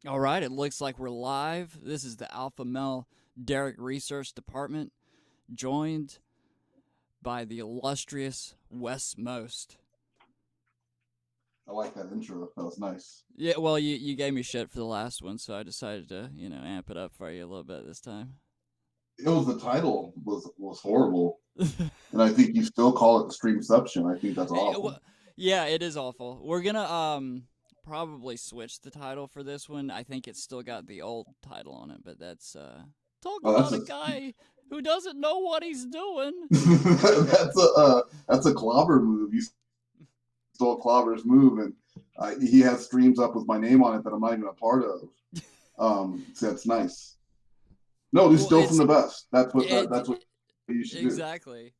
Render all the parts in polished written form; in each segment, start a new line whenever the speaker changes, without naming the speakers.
All right, it looks like we're live. This is the Alpha Male Derrick Research Department, joined by the illustrious Wes Moast.
I like that intro. That was nice.
Yeah, well, you gave me shit for the last one, so I decided to, amp it up for you a little bit this time.
It was the title was horrible, and I think you still call it Streamception. I think that's awful.
Yeah, it is awful. We're gonna probably switch the title for this one. I think it's still got the old title on it, but that's talk about a guy who doesn't know what he's doing.
That's a Clobber move. You stole Clobber's move, and he has streams up with my name on it that I'm not even a part of. So that's nice. No, he's still from the best. That's what you should do.
Exactly.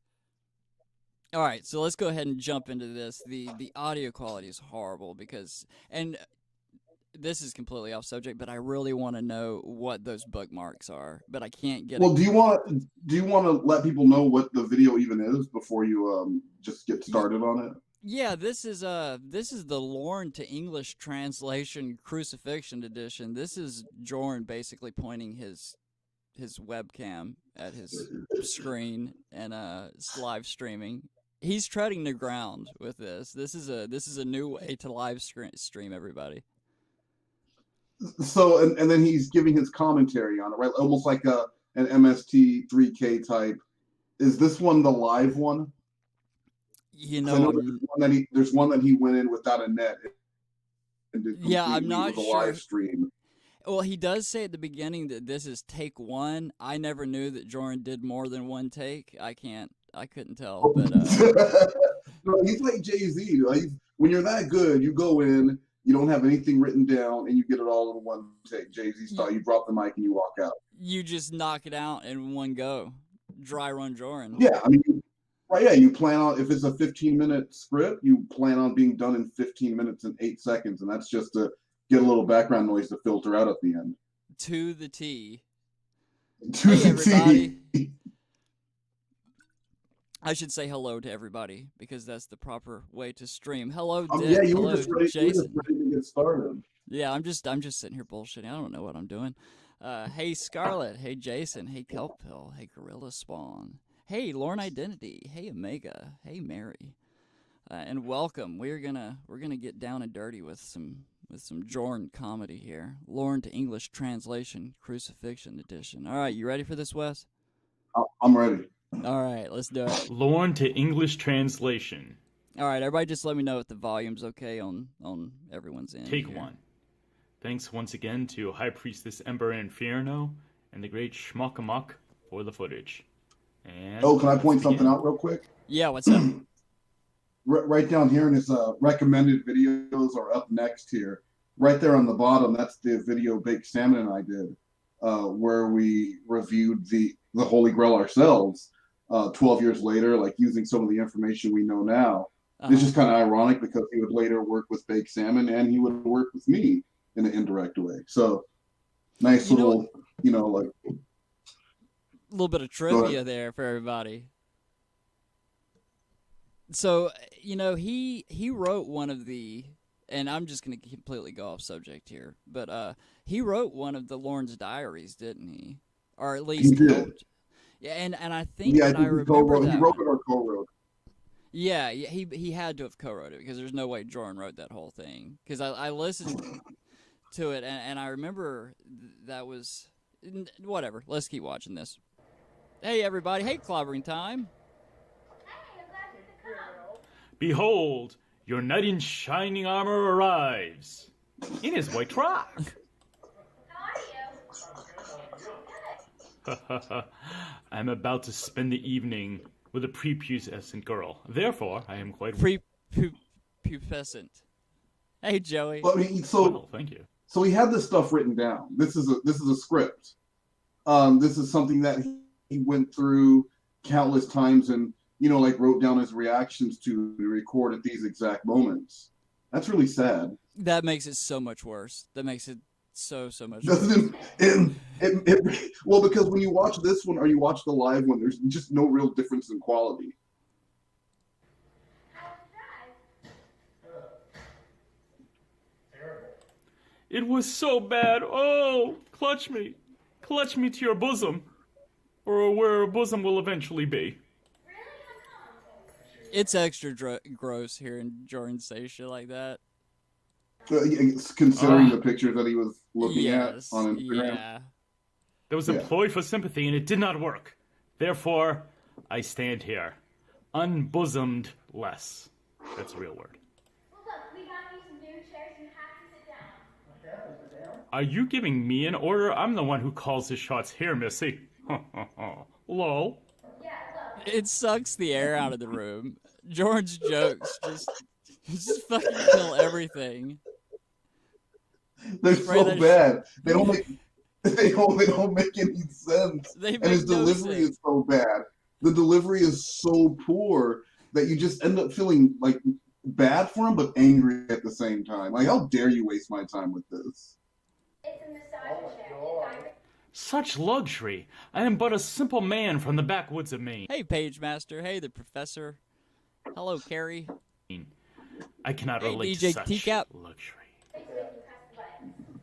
All right, so let's go ahead and jump into this. The audio quality is horrible and this is completely off subject, but I really want to know what those bookmarks are, but I can't get.
Well, do you want to let people know what the video even is before you just get started on it?
Yeah, this is the Lorne to English translation Crucifixion edition. This is Jorrun basically pointing his webcam at his screen and live streaming. He's treading the ground with this. This is a new way to live stream, everybody.
So and then he's giving his commentary on it, right? Almost like an MST3K type. Is this one the live one? There's one that he went in without a net and did
I'm not sure.
Live stream.
Well, he does say at the beginning that this is take one. I never knew that Jorrun did more than one take. I couldn't tell. But
no, he's like Jay-Z. When you're that good, you go in, you don't have anything written down, and you get it all in one take. Jay-Z style. You drop the mic and you walk out.
You just knock it out in one go. Dry run Jorrun.
Yeah, I mean, right? Yeah, you plan on, if it's a 15-minute script, you plan on being done in 15 minutes and 8 seconds, and that's just to get a little background noise to filter out at the end.
To the T.
Hey,
everybody. I should say hello to everybody because that's the proper way to stream. Hello, Dick.
Yeah, you
hello,
were just ready,
Jason.
to get started.
Yeah, I'm just sitting here bullshitting. I don't know what I'm doing. Hey, Scarlett. Hey, Jason. Hey, Kelphill. Hey, Gorilla Spawn. Hey, Lorne Identity. Hey, Omega. Hey, Mary. And welcome. We're gonna get down and dirty with some Jorrun comedy here. Lorne to English translation, Crucifixion edition. All right, you ready for this, Wes?
I'm ready.
All right, let's do it.
Lorne to English translation.
All right, everybody just let me know if the volume's okay on everyone's end.
Take one. Thanks once again to High Priestess Ember Inferno and the great Schmuckamuck for the footage. And
can I point something out real quick?
Yeah, what's up?
Right down here in his recommended videos are up next here. Right there on the bottom, that's the video Baked Salmon and I did, where we reviewed the Holy Grail ourselves 12 years later, like using some of the information we know now. It's just kind of ironic because he would later work with Baked Salmon and he would work with me in an indirect way. So nice little, like
a little bit of trivia there for everybody. So, he wrote one of the, and I'm just going to completely go off subject here, but he wrote one of the Lorne's diaries, didn't he? Or at least
he did.
Yeah, and I think I remember that.
He wrote it or co-wrote.
Yeah, he had to have co-wrote it because there's no way Jorrun wrote that whole thing. Because I listened to it and I remember that was whatever. Let's keep watching this. Hey everybody! Hey, clobbering time.
Behold, your knight in shining armor arrives in his white frock. I'm about to spend the evening with a prepubescent girl. Therefore, I am quite
prepubescent. Hey, Joey.
Well, I mean,
thank you.
So he had this stuff written down. This is a script. This is something that he went through countless times and wrote down his reactions to record at these exact moments. That's really sad.
That makes it so much worse. That makes it so much
worse. Well, because when you watch this one or you watch the live one, there's just no real difference in quality.
It was so bad. Oh, clutch me. Clutch me to your bosom. Or where a bosom will eventually be.
It's extra gross hearing Jorrun say shit like that.
Considering the pictures that he was looking at
Yes,
on Instagram.
yeah.
There was a ploy for sympathy and it did not work. Therefore, I stand here. Unbosomed less. That's a real word.
Well, look, we got you some new chairs. You have to sit down.
Are you giving me an order? I'm the one who calls the shots here, Missy. Lol.
Yeah, look.
It sucks the air out of the room. Jorrun's jokes just fucking kill everything.
They're
Spray
so
that
bad. They don't make they don't make any sense.
They
And his
make no
delivery
sense.
is so bad. The delivery is so poor that you just end up feeling like bad for him but angry at the same time. Like, how dare you waste my time with this?
It's a massage chair.
Such luxury. I am but a simple man from the backwoods of Maine.
Hey, Page Master. Hey, the Professor. Hello, Carrie.
I cannot
Hey,
relate
DJ
to such
Teacup.
luxury.
Basically, you press the button.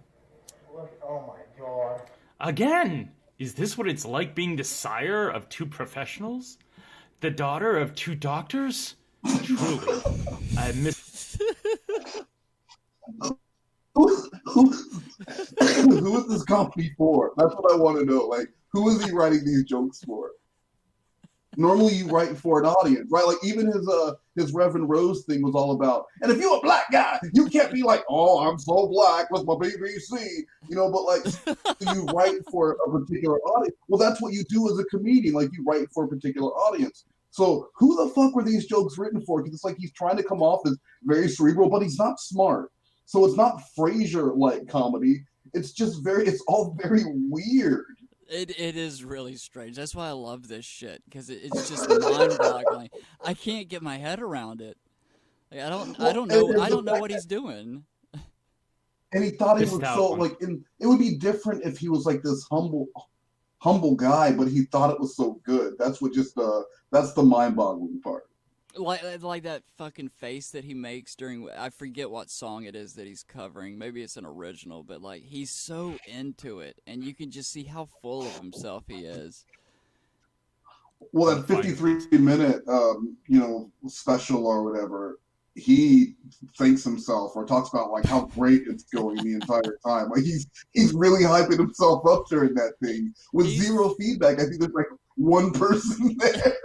Look, oh my god.
Again! Is this what it's like being the sire of two professionals? The daughter of two doctors? Truly, I miss...
Who is this comedy for? That's what I want to know. Like, who is he writing these jokes for? Normally, you write for an audience, right? Like, even his Reverend Rose thing was all about. And if you're a black guy, you can't be like, "Oh, I'm so black with my BBC," you know. But like, you write for a particular audience. Well, that's what you do as a comedian. Like, you write for a particular audience. So, who the fuck were these jokes written for? Because it's like he's trying to come off as very cerebral, but he's not smart. So it's not Frasier-like comedy. It's just it's all very weird.
It is really strange. That's why I love this shit, because it's just mind-boggling. I can't get my head around it. Like, I don't know what he's doing.
And he thought he was so like, and it would be different if he was like this humble guy, but he thought it was so good. That's what that's the mind-boggling part.
Like that fucking face that he makes during, I forget what song it is that he's covering. Maybe it's an original, but like he's so into it, and you can just see how full of himself he is.
Well, that 53-minute special or whatever, he thanks himself or talks about like how great it's going the entire time. Like he's really hyping himself up during that thing with zero feedback. I think there's like one person there.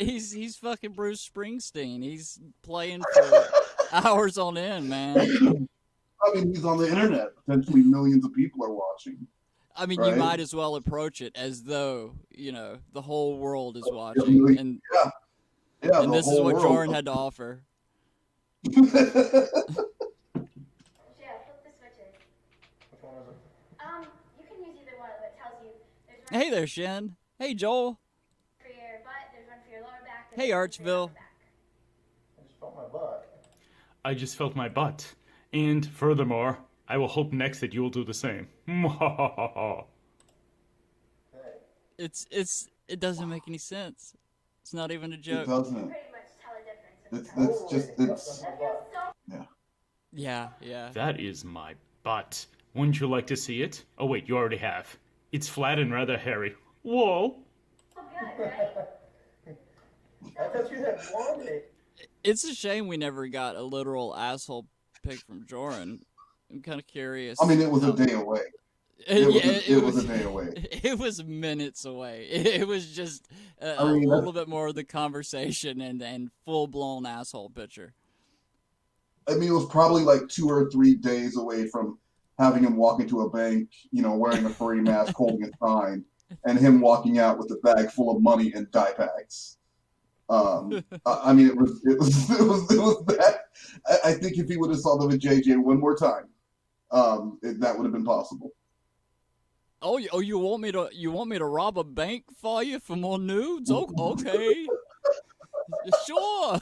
He's fucking Bruce Springsteen. He's playing for hours on end, man.
I mean, he's on the internet. Potentially millions of people are watching.
I mean,
right?
You might as well approach it as though, the whole world is watching. And this is what Jorrun had to offer.
Yeah, flip the switches.
Which one is it?
You can use either one, but it tells you there's one
Hey there, Shen. Hey, Joel.
for your butt, there's one for your lower back.
Hey, Archville.
I just felt my butt.
I just felt my butt. And furthermore, I will hope next that you will do the same.
It doesn't make any sense. It's not even a joke.
It doesn't.
Pretty much tell a difference.
It's
That feels so
Yeah.
That is my butt. Wouldn't you like to see it? Oh wait, you already have. It's flat and rather hairy. Whoa.
good, right?
I thought you had blonde.
It's a shame we never got a literal asshole pic from Jorrun. I'm kind of curious.
I mean, it was a day away. It was a day away.
It was minutes away. It was just a
I mean,
little bit more of the conversation and full-blown asshole picture.
I mean, it was probably like 2 or 3 days away from having him walk into a bank, wearing a furry mask, holding a sign, and him walking out with a bag full of money and dye packs. I mean, it was that. I think if he would have saw them with JJ one more time, that would have been possible.
Oh, you want me to rob a bank for you for more nudes? Okay, sure.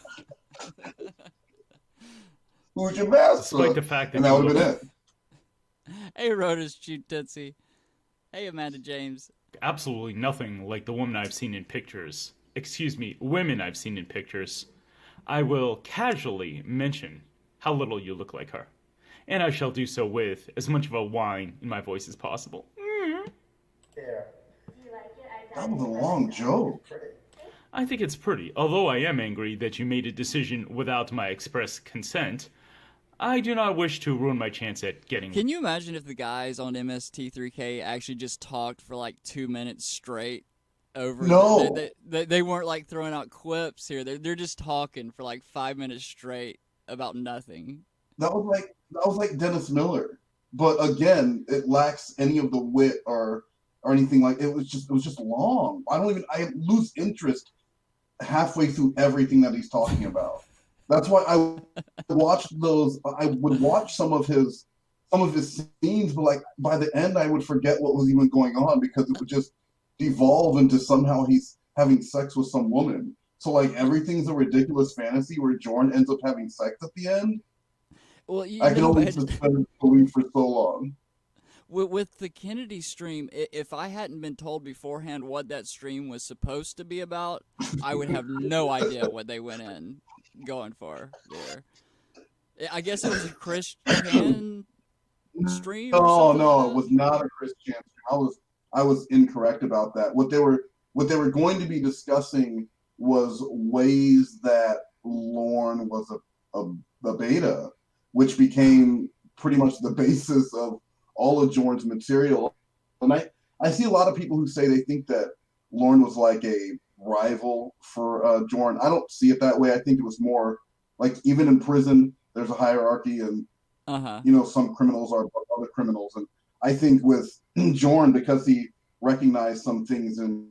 Who's your master?
Despite the fact that
and that would have been it.
Hey, Rhoda's cute Tootsie. Hey, Amanda James.
Absolutely nothing like the woman I've seen in pictures. Excuse me, women I've seen in pictures. I will casually mention how little you look like her. and I shall do so with as much of a whine in my voice as possible.
There.
Do you like it? I
That was a long joke.
Pretty.
I think it's pretty, although I am angry that you made a decision without my express consent. I do not wish to ruin my chance at getting...
Can you imagine if the guys on MST3K actually just talked for like 2 minutes straight over?
No.
They weren't like throwing out quips here. They're just talking for like 5 minutes straight about nothing.
That was like Dennis Miller, but again, it lacks any of the wit or anything like. It was just long. I lose interest halfway through everything that he's talking about. That's why I watched those. I would watch some of his scenes, but like by the end, I would forget what was even going on because it would just devolve into somehow he's having sex with some woman. So like everything's a ridiculous fantasy where Jorrun ends up having sex at the end.
Well,
I can only suspend belief for so long.
With the Kennedy stream, if I hadn't been told beforehand what that stream was supposed to be about, I would have no idea what they went in going for there. I guess it was a Christian stream.
No, it was not a Christian stream. I was incorrect about that. What they were going to be discussing was ways that Lorne was a beta, which became pretty much the basis of all of Jorrun's material. And I see a lot of people who say they think that Lorne was like a rival for Jorrun. I don't see it that way. I think it was more like even in prison, there's a hierarchy and, some criminals are above other criminals. And I think with Jorrun, because he recognized some things in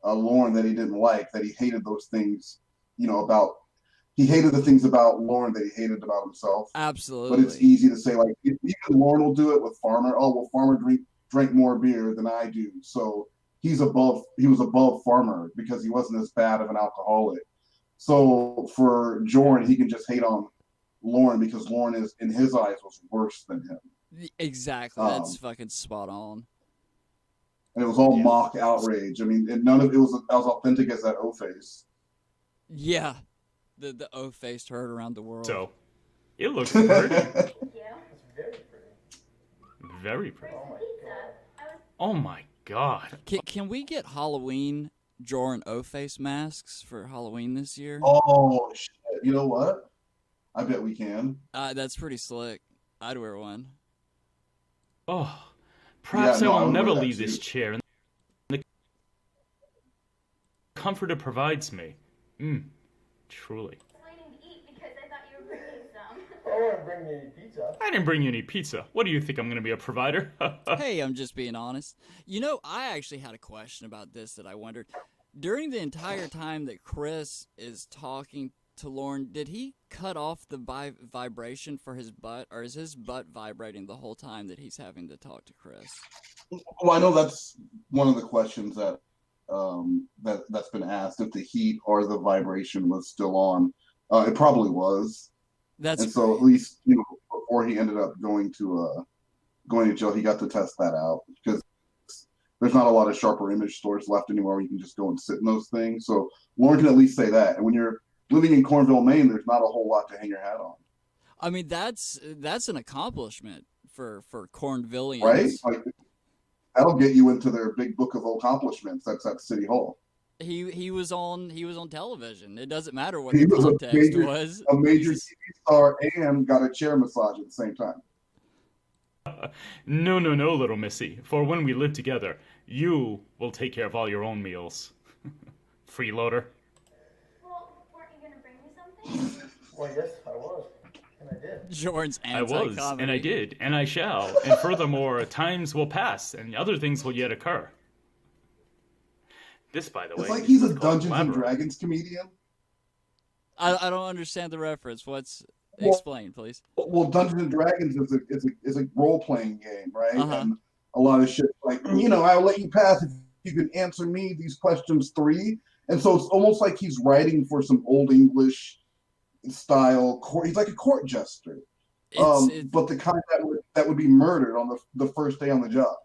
Lorne that he didn't like, that he hated those things, he hated the things about Lorne that he hated about himself.
Absolutely.
But it's easy to say, like, even Lorne will do it with Farmer. Oh, well, Farmer drank more beer than I do. So he was above Farmer because he wasn't as bad of an alcoholic. So for Jorrun, he can just hate on Lorne because Lorne is, in his eyes, was worse than him.
Exactly. That's fucking spot on.
And it was all mock outrage. I mean, and none of it was as authentic as that O-face.
Yeah. The O-faced herd around the world.
So, it looks pretty.
Yeah.
It's very pretty.
Very pretty.
Oh my god.
Oh my god.
Can we get Halloween Jorrun O-face masks for Halloween this year?
Oh, shit. You know what? I bet we can.
That's pretty slick. I'd wear one.
Oh, perhaps
Yeah, no,
I
I
will
would
never
wear that
leave this
too.
chair and the comfort it provides me. Truly.
Waiting to eat because I thought you were bringing some.
I don't want to bring you any pizza.
I didn't bring you any pizza. What do you think, I'm going to be a provider?
Hey, I'm just being honest. I actually had a question about this that I wondered. During the entire time that Chris is talking to Lorne, did he cut off the vibration for his butt, or is his butt vibrating the whole time that he's having to talk to Chris?
Well, I know that's one of the questions that that's been asked, if the heat or the vibration was still on. It probably was. And so at least before he ended up going to jail, he got to test that out because there's not a lot of sharper image stores left anymore where you can just go and sit in those things. So Lorne can at least say that. And when you're living in Cornville, Maine, there's not a whole lot to hang your hat on.
I mean, that's an accomplishment for Cornvillians.
Right? Like, that'll get you into their big book of accomplishments. That's at City Hall.
He was on television. It doesn't matter what
He
the
was
context was.
a major TV star and got a chair massage at the same time.
No, little missy. For when we live together, you will take care of all your own meals. Freeloader.
Well, weren't you going to bring me something?
Well, yes, I was. And I did.
Jorrun's
I
anti-comedy.
was, and I did, and I shall. And furthermore, times will pass, and other things will yet occur. This, by the way,
It's like he's a
is called
Dungeons and
Labyrinth.
Dragons comedian.
I don't understand the reference. Explain, please.
Well, Dungeons and Dragons is a role playing game, right?
Uh-huh.
And a lot of shit like I'll let you pass if you can answer me these questions 3. And so it's almost like he's writing for some old English style court. He's like a court jester, but the kind that would be murdered on the first day on the job.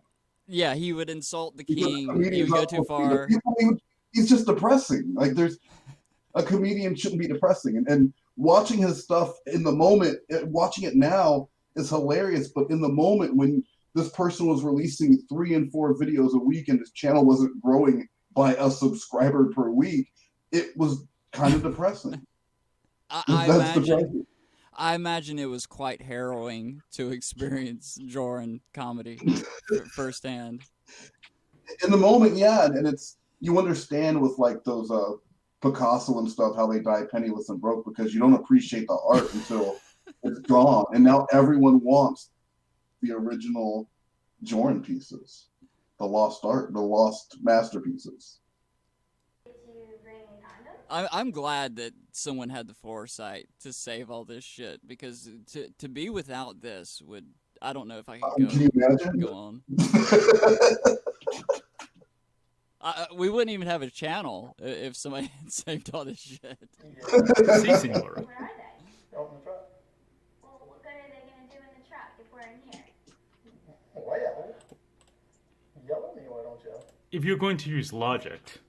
Yeah, he would insult the
Because
king.
comedians
He would go
aren't
too
supposed to be-
far.
He's just depressing. Like a comedian shouldn't be depressing. And watching his stuff in the moment, watching it now, is hilarious. But in the moment when this person was releasing 3 and 4 videos a week and his channel wasn't growing by a subscriber per week, it was kind of depressing.
I imagine it was quite harrowing to experience Jorrun Comedy firsthand.
In the moment, yeah, and it's, you understand with like those Picasso and stuff how they die penniless and broke, because you don't appreciate the art until it's gone, and now everyone wants the original Jorrun pieces, the lost art, the lost masterpieces.
I'm glad that someone had the foresight to save all this shit, because to be without this would, I don't know if I could
Can you imagine?
go on. We wouldn't even have a channel if somebody had saved all this shit.
Si, senora.
Where are they?
Out in the truck.
Well, what good are they going to do in the truck if we're in here?
Well, yell at me, why don't you?
If you're going to use logic,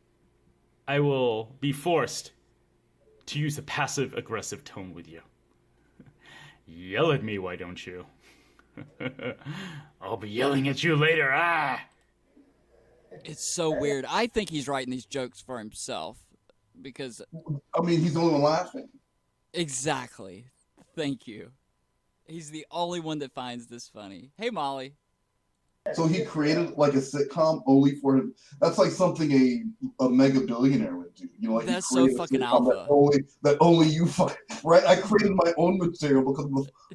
I will be forced to use a passive-aggressive tone with you. Yell at me, why don't you? I'll be yelling at you later, ah!
It's so weird. I think he's writing these jokes for himself, because...
I mean, he's the only one laughing.
Exactly. Thank you. He's the only one that finds this funny. Hey, Molly.
So he created like a sitcom only for him. That's like something a mega billionaire would do. You know, like
That's so fucking alpha.
That only you find, right? I created my own material because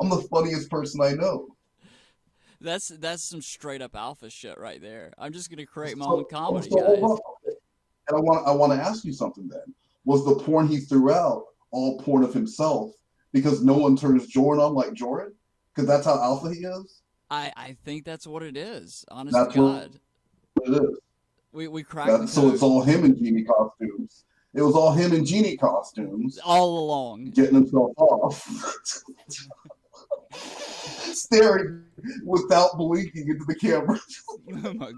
I'm the funniest person I know.
That's some straight up alpha shit right there. I'm just gonna create my own comedy,
so
guys.
And I want to ask you something then. Was the porn he threw out all porn of himself because no one turns Jorrun on like Jorrun? Because that's how alpha he is?
I think that's what it is. Honest
That's
to God.
what it is.
We cracked the code.
So it's all him in genie costumes. It was all him in genie costumes.
All along.
Getting himself off. Staring without blinking into the camera.
Oh my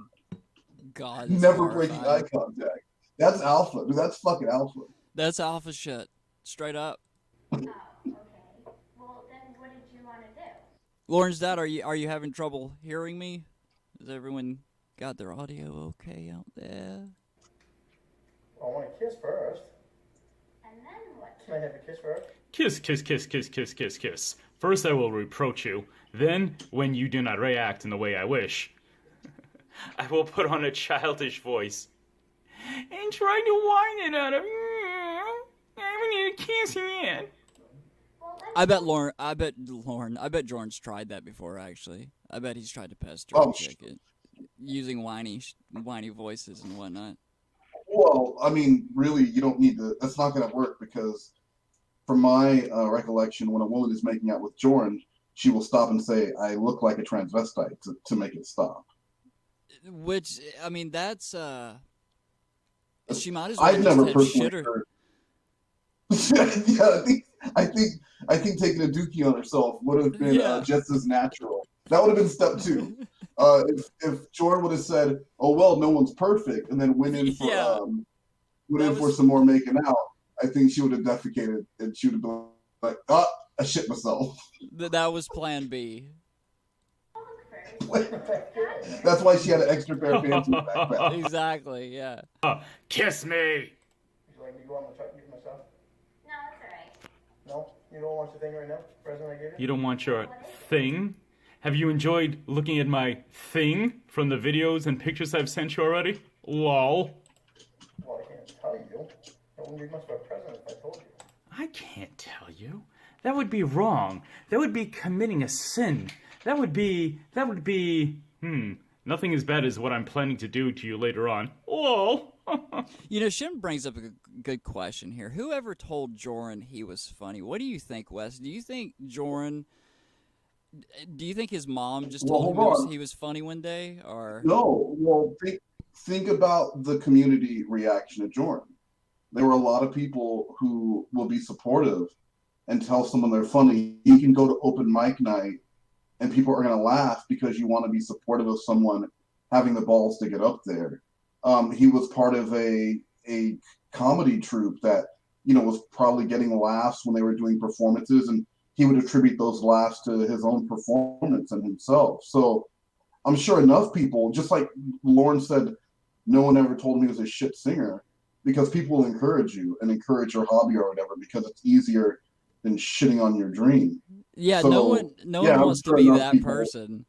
God.
Never breaking eye contact. That's alpha. Dude, that's fucking alpha.
That's alpha shit. Straight up.
Oh, okay. Well, then what did you want to do?
Lorne's dad, are you having trouble hearing me? Has everyone got their audio okay out there?
I want a kiss first.
And then what?
Can I have a kiss first?
Kiss, kiss, kiss, kiss, kiss, kiss, kiss. First I will reproach you. Then, when you do not react in the way I wish, I will put on a childish voice and try to whine it out of you. I need a kiss again.
Well,
I bet Jorrun's tried that before, actually. I bet he's tried to pester a chick using whiny voices and whatnot.
Well, I mean, really, you don't need to. That's not going to work because, from my recollection, when a woman is making out with Jorrun, she will stop and say, "I look like a transvestite" to make it stop.
Which, I mean, that's she might as well
I've never
have
personally
shit her.
heard. Yeah, I think taking a dookie on herself would have been just as natural. That would have been step 2. If Jorrun would have said, "Oh well, no one's perfect," and then went in for for some more making out, I think she would have defecated and she would have been like, "Ah, I shit myself."
That was Plan B.
That's why she had an extra pair of pants in the backpack.
Exactly. Yeah.
Kiss me.
Would you like me to go on the truck and get my stuff?
No, it's alright.
No? You don't want your thing right now? Present I gave you?
You don't want your thing? Have you enjoyed looking at my thing from the videos and pictures I've sent you already? Lol.
Well, I can't tell you. That wouldn't be much of a present if I told you.
I can't tell you. That would be wrong. That would be committing a sin. That would be, nothing as bad as what I'm planning to do to you later on. Lol.
You know, Shin brings up a good question here. Whoever told Jorrun he was funny? What do you think, Wes? Do you think Jorrun... Do you think his mom just told him he was funny one day, or
no? Well, think about the community reaction to Jorrun. There were a lot of people who will be supportive and tell someone they're funny. You can go to open mic night, and people are going to laugh because you want to be supportive of someone having the balls to get up there. He was part of a comedy troupe that was probably getting laughs when they were doing performances, and he would attribute those laughs to his own performance and himself. So I'm sure enough people, just like Lorne said, no one ever told me he was a shit singer, because people will encourage you and encourage your hobby or whatever, because it's easier than shitting on your dream.
Yeah,
So,
no one
I'm
wants to
sure
be
enough
that
people-
person.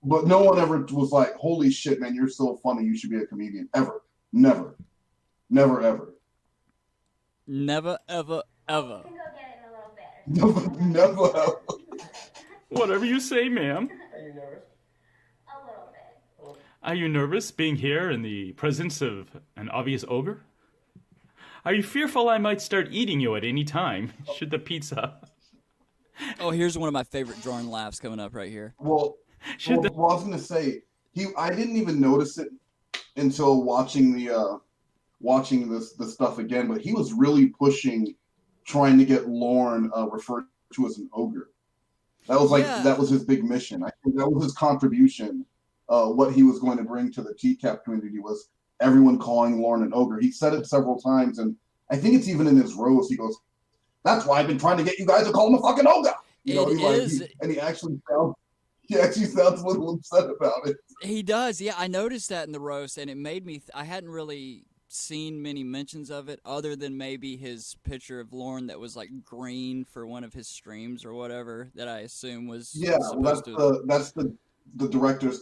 But no one ever was like, holy shit, man, you're so funny, you should be a comedian. Ever. Never. Never, ever.
Never, ever, ever.
You can go get it in a little bit.
Never, never.
Whatever you say, ma'am.
Are you nervous?
A little bit.
Are you nervous being here in the presence of an obvious ogre? Are you fearful I might start eating you at any time, should the pizza...
Oh, here's one of my favorite Jorrun laughs coming up right here.
Well, I was gonna say, I didn't even notice it until watching the stuff again, but he was really pushing, trying to get Lorne referred to as an ogre. That was that was his big mission. I think that was his contribution. What he was going to bring to the TCAP community was everyone calling Lorne an ogre. He said it several times, and I think it's even in his roast. He goes, "That's why I've been trying to get you guys to call him a fucking ogre." And he actually sounds a little upset about it.
He does, yeah. I noticed that in the roast, and it made me. I hadn't really seen many mentions of it, other than maybe his picture of Lorne that was like green for one of his streams or whatever. That I assume was
that's the director's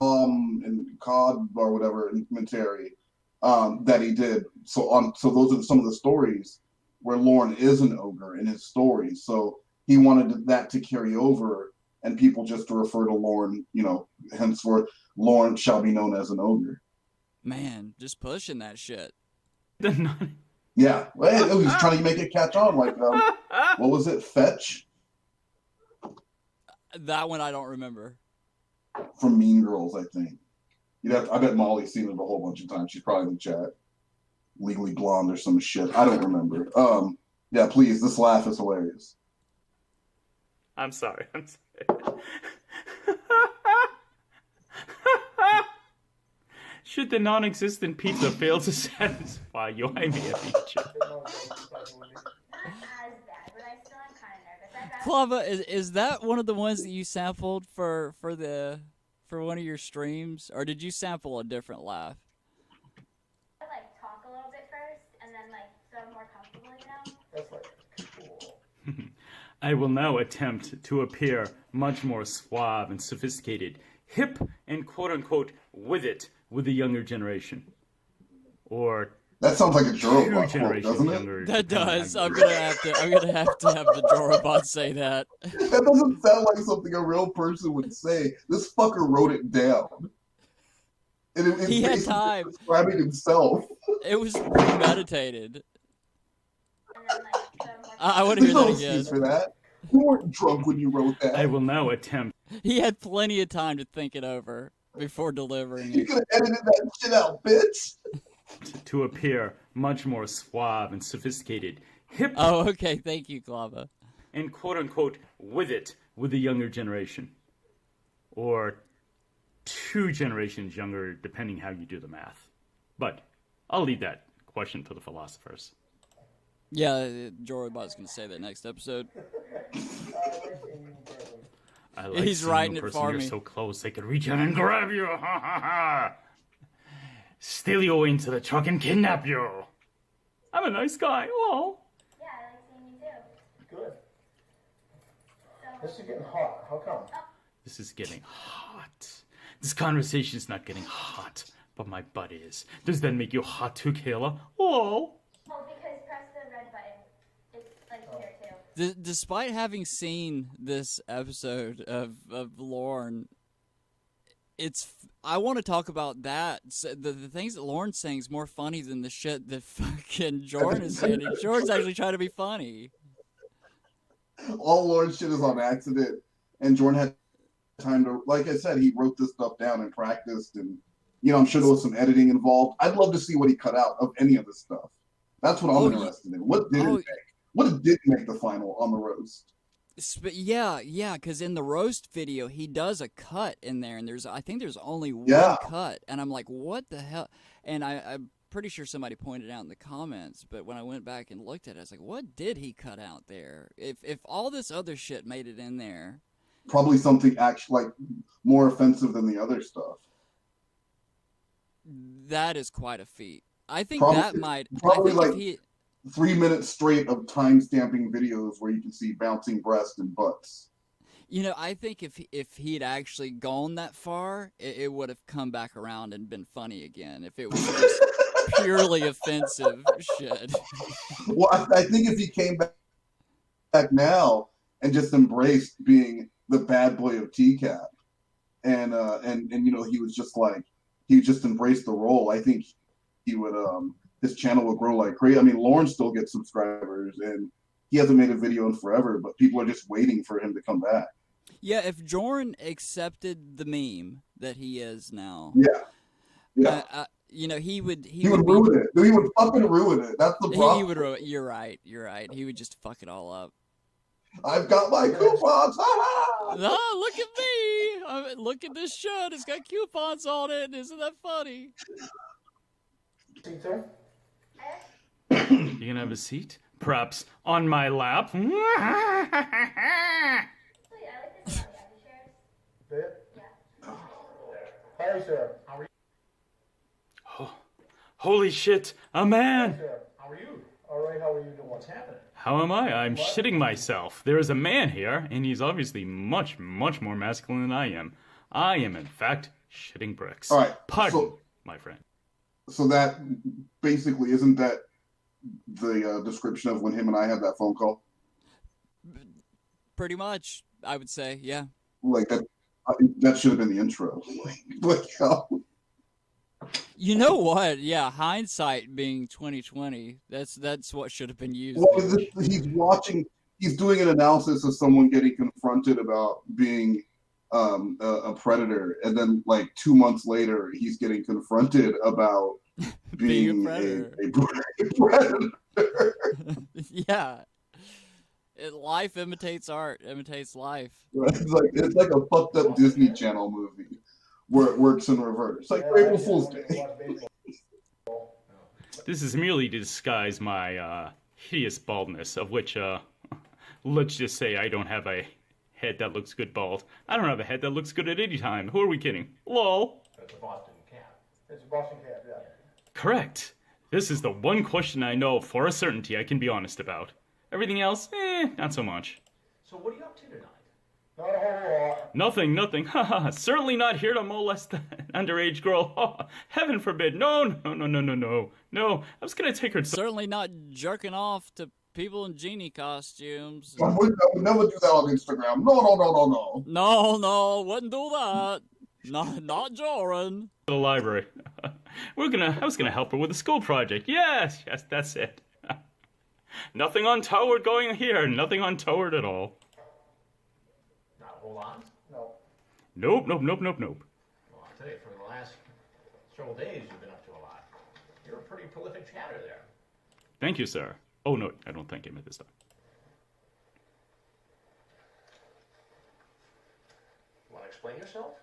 and COD or whatever commentary that he did. So those are some of the stories where Lorne is an ogre in his stories. So he wanted that to carry over, and people just to refer to Lorne, henceforth, Lorne shall be known as an ogre.
Man, just pushing that shit.
Yeah, well, he was trying to make it catch on. Like, what was it? Fetch?
That one I don't remember.
From Mean Girls, I think. I bet Molly's seen it a whole bunch of times. She's probably in the chat. Legally Blonde or some shit. I don't remember. Yeah, please. This laugh is hilarious.
I'm sorry. Should the non-existent pizza fail to satisfy you, I may have eaten you.
Not as bad, but I still am kind of nervous.
Clava, is that one of the ones that you sampled for one of your streams, or did you sample a different laugh?
I talk a little bit first, and then so I'm more comfortable,
That's cool.
I will now attempt to appear much more suave and sophisticated, hip and quote-unquote with the younger generation. Or
that sounds like a
two
Jorrun
generations
quote, doesn't it?
younger.
That does. I'm gonna have to have the Jorrun say that.
That doesn't sound like something a real person would say. This fucker wrote it down.
He had time.
Describing himself.
It was premeditated. I want to hear that again.
For that. You weren't drunk when you wrote that.
I will now attempt.
He had plenty of time to think it over before delivering
You
it.
could have edited that shit out, bitch.
To appear much more suave and sophisticated, hip.
Oh, okay. Thank you, Clava.
And quote-unquote with the younger generation. Or two generations younger, depending how you do the math. But I'll leave that question to the philosophers.
Yeah, Jorrun's going to say that next episode.
I like
He's
seeing
writing
a
it
person
for
you're
me.
so close they could reach out and grab you. Ha ha ha! Steal you into the truck and kidnap you. I'm a nice guy. Oh.
Yeah, I like seeing you too.
Good. This is getting hot. How come?
This is getting hot. This conversation is not getting hot, but my butt is. Does that make you hot too, Kayla? Oh.
Oh, because press the red button. It's here too.
Despite having seen this episode of Lorne, I want to talk about that. The things that Lorne's saying is more funny than the shit that fucking Jorrun is saying. And Jorrun's actually trying to be funny.
All Lorne's shit is on accident, and Jorrun had time to, like I said, he wrote this stuff down and practiced, and I'm sure there was some editing involved. I'd love to see what he cut out of any of this stuff. That's what I'm interested in. What did it make? What did make the final on the roast?
Yeah, because in the roast video, he does a cut in there, and I think there's only one cut, and I'm like, what the hell? And I pretty sure somebody pointed out in the comments, but when I went back and looked at it, I was like, what did he cut out there? If all this other shit made it in there.
Probably something actually like more offensive than the other stuff.
That is quite a feat. I think
Probably-
that might...
probably
I think
like-
if he...
3 minutes straight of time stamping videos where you can see bouncing breasts and butts.
You know, I think if he'd actually gone that far, it would have come back around and been funny again. If it was just purely offensive shit.
Well, I think if he came back now and just embraced being the bad boy of TCAP, and you know, he was just like, he just embraced the role, I think he would his channel will grow like crazy. I mean, Lorne still gets subscribers, and he hasn't made a video in forever, but people are just waiting for him to come back.
Yeah, if Jorrun accepted the meme that he is now, you know, he would
ruin it. He would fucking ruin it. That's the problem.
He would ruin. You're right. He would just fuck it all up.
I've got my coupons.
No, look at me. Look at this shirt. It's got coupons on it. Isn't that funny?
Sir?
You can have a seat? Perhaps on my lap?
Oh, yeah, I like this one.
Do you?
Yeah.
Hi, sir. How are you?
Oh, holy shit, a man!
Sir, how are you? All right, how are you doing? What's happening?
How am I? I'm shitting myself. There is a man here, and he's obviously much, much more masculine than I am. I am, in fact, shitting bricks.
All right,
Pardon, my friend.
So that basically, isn't that the description of when him and I had that phone call?
Pretty much, I would say, yeah.
Like that. I think that should have been the intro. Like,
You know what? Yeah, hindsight being 2020, that's what should have been used.
well, he's doing an analysis of someone getting confronted about being a predator, and then like 2 months later, he's getting confronted about being a predator.
Yeah. Life imitates art, imitates life.
It's like a fucked up Disney Channel movie where it works in reverse. Like April Fool's Day.
This is merely to disguise my hideous baldness, of which, let's just say I don't have a head that looks good bald. I don't have a head that looks good at any time. Who are we kidding? Lol.
It's a Boston cap. It's a Boston cap, yeah.
Correct. This is the one question I know for a certainty I can be honest about. Everything else, not so much.
So what are you up to tonight? Not a whole lot.
Nothing. Haha. Certainly not here to molest an underage girl. Heaven forbid. No. No, I was gonna take her to...
Certainly not jerking off to people in genie costumes.
I would never do that on Instagram. No.
No, wouldn't do that. Not Jorrun.
the library. I was gonna help her with a school project. Yes, that's it. Nothing untoward going here. Nothing untoward at all.
Not a whole lot? No.
Nope.
Well, I'll tell you, for the last several days, you've been up to a lot. You're a pretty prolific chatter there.
Thank you, sir. Oh, no, I don't thank him at this time.
Want to explain yourself?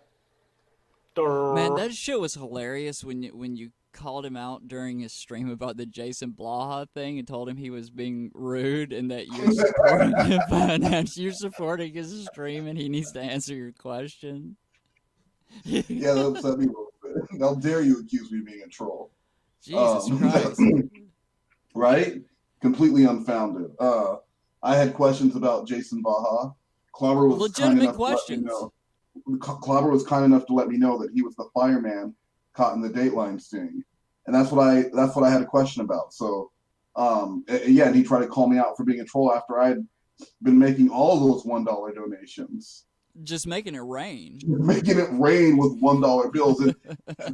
Man, that shit was hilarious when you called him out during his stream about the Jason Blaha thing and told him he was being rude and that you're supporting him and you're supporting his stream and he needs to answer your question.
Yeah, that upset me a little bit. How dare you accuse me of being a troll?
Jesus Christ.
Right? Completely unfounded. I had questions about Jason Baha. Clobber was
legitimate questions.
Clobber was kind enough to let me know that he was the fireman caught in the Dateline sting, and that's what I had a question about. So, yeah, and he tried to call me out for being a troll after I had been making all those $1 donations.
Just making it rain.
Making it rain with $1 bills, and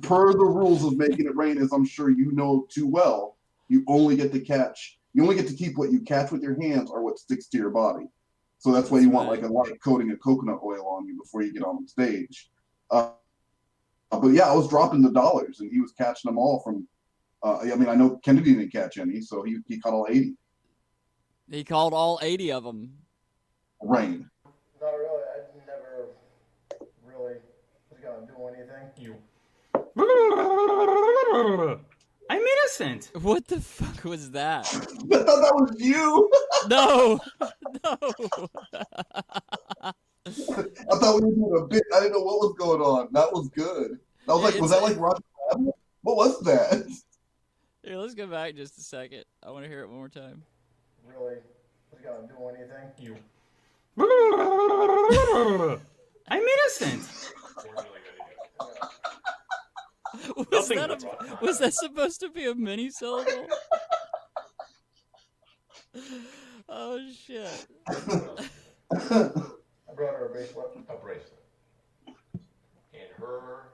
per the rules of making it rain, as I'm sure you know too well, you only get to keep what you catch with your hands or what sticks to your body. So that's why you want like a light coating of coconut oil on you before you get on stage. But yeah, I was dropping the dollars and he was catching them all from, I mean, I know Kennedy didn't catch any, so he caught all 80.
He called all 80 of them.
Rain.
Not really. I never really was going to do anything.
I'm innocent.
What the fuck was that?
I thought that was you.
No, no.
I thought we were doing a bit. I didn't know what was going on. That was good. I was like, was that like Roger Rabbit? What was that?
Here, let's go back just a second. I want to hear it one more time.
Really? Was he gonna do anything?
You. I'm innocent.
Was that supposed to be a mini syllable? Oh shit.
I brought her a bracelet.
A bracelet. And her.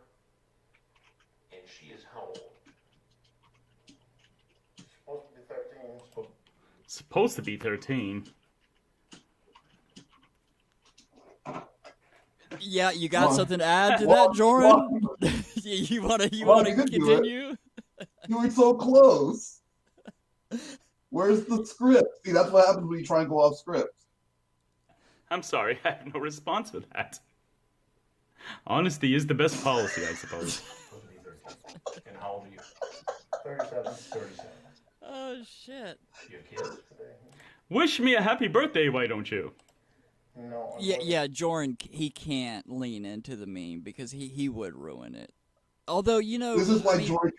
And she is how old?
Supposed to be 13.
Supposed to be 13.
Yeah, you got something to add to that, Jorrun? you wanna continue?
You were so close. Where's the script? See, that's what happens when you try and go off script.
I'm sorry, I have no response to that. Honesty is the best policy, I suppose.
Supposed to be 13. And how old are you?
37.
37.
Oh shit.
You have kids?
Wish me a happy birthday, why don't you?
No.
Yeah, Jorrun, he can't lean into the meme because he would ruin it. Although, you know...
This is why Jorrun...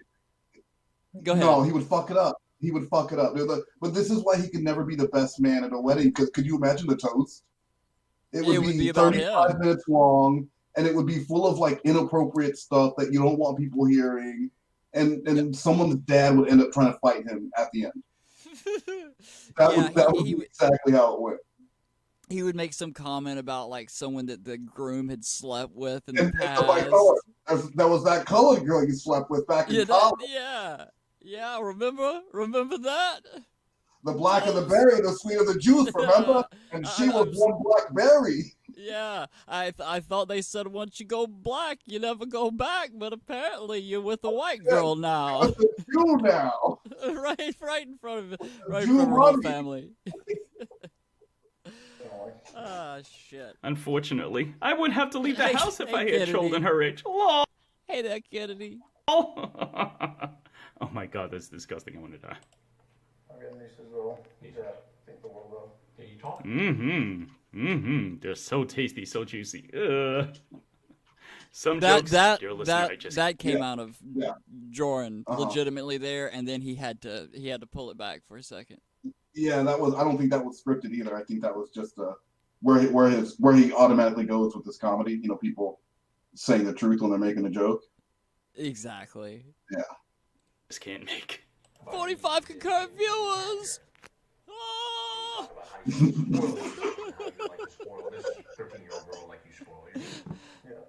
Go ahead.
No, he would fuck it up. He would fuck it up. But this is why he could never be the best man at a wedding, because could you imagine the toast? It would be
about
35 minutes long, and it would be full of like inappropriate stuff that you don't want people hearing, and someone's dad would end up trying to fight him at the end. That would be exactly how it went.
He would make some comment about like someone that the groom had slept with in the past.
That was that colored girl you slept with back in college.
Yeah, remember that?
The black of the berry, the sweet of the juice, remember? And she was one black berry.
Yeah, I thought they said once you go black, you never go back, but apparently you're with a white girl now.
What's the Jew now?
right in front of her whole family. Ah, shit.
Unfortunately, I would have to leave the house if I had
Kennedy.
children her age. Lol.
Hey there, Kennedy.
Oh my god, that's disgusting. I want to die.
I've got nieces though. Think the world of.
Yeah, you talk.
They're so tasty, so juicy. Some jokes, dear listener,
that came out of Jorrun
Uh-huh.
legitimately there, and then he had to pull it back for a second.
Yeah, I don't think that was scripted either. I think that was just where he automatically goes with this comedy. You know, people saying the truth when they're making a joke.
Exactly.
Yeah.
Just can't make.
45 concurrent viewers. Oh!
How you like to spoil this 13-year-old girl like you spoil your.
Yeah.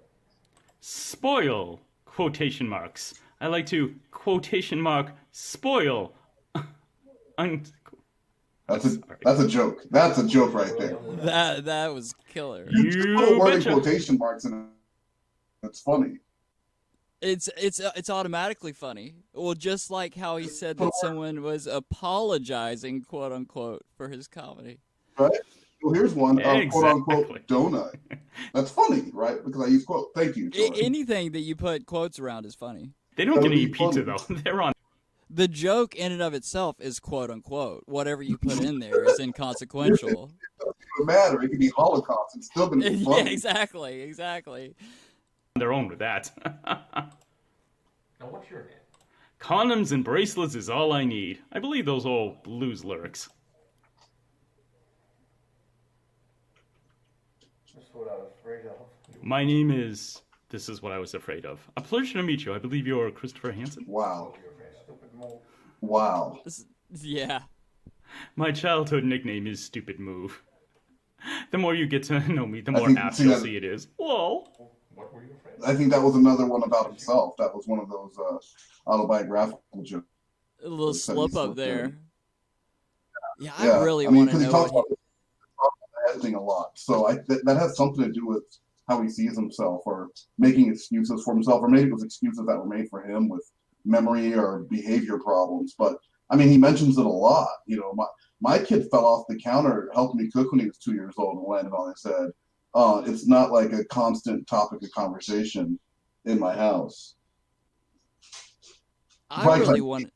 Spoil, quotation marks. I like to quotation mark spoil.
That's a joke. That's a joke right there.
That was killer.
You put a word in quotation marks and it's funny.
It's automatically funny. Well, just like how he said that someone was apologizing, quote unquote, for his comedy.
Right? Well, here's one,
Exactly.
quote unquote, donut. That's funny, right? Because I use quote. Thank you. Jorrun.
Anything that you put quotes around is funny.
They don't get to eat pizza though. They're on.
The joke in and of itself is quote unquote. Whatever you put in there is inconsequential.
It doesn't even matter. It could be Holocaust. It's still gonna be funny.
Yeah, exactly.
Their own with that.
Now, what's your name?
Condoms and bracelets is all I need. I believe those old blues lyrics.
This is what I was afraid of.
My name is. This is what I was afraid of. A pleasure to meet you. I believe you're Christopher Hansen.
Wow.
Stupid move.
Wow.
Yeah.
My childhood nickname is Stupid Move. The more you get to know me, the
I
more
think-
apt
see,
you'll
that-
see it is. Whoa.
What were you afraid of?
I think that was another one about himself. That was one of those autobiographical jokes.
A little
That he
slip up
slipped
there.
in.
Yeah,
Yeah,
I really
mean,
want to
because he
know
talks
what
about editing a lot. So that has something to do with how he sees himself, or making excuses for himself, or maybe it was excuses that were made for him with memory or behavior problems. But I mean, he mentions it a lot. You know, my kid fell off the counter helping me cook when he was 2 years old and landed on his head. It's not like a constant topic of conversation in my house.
I
Probably
really want.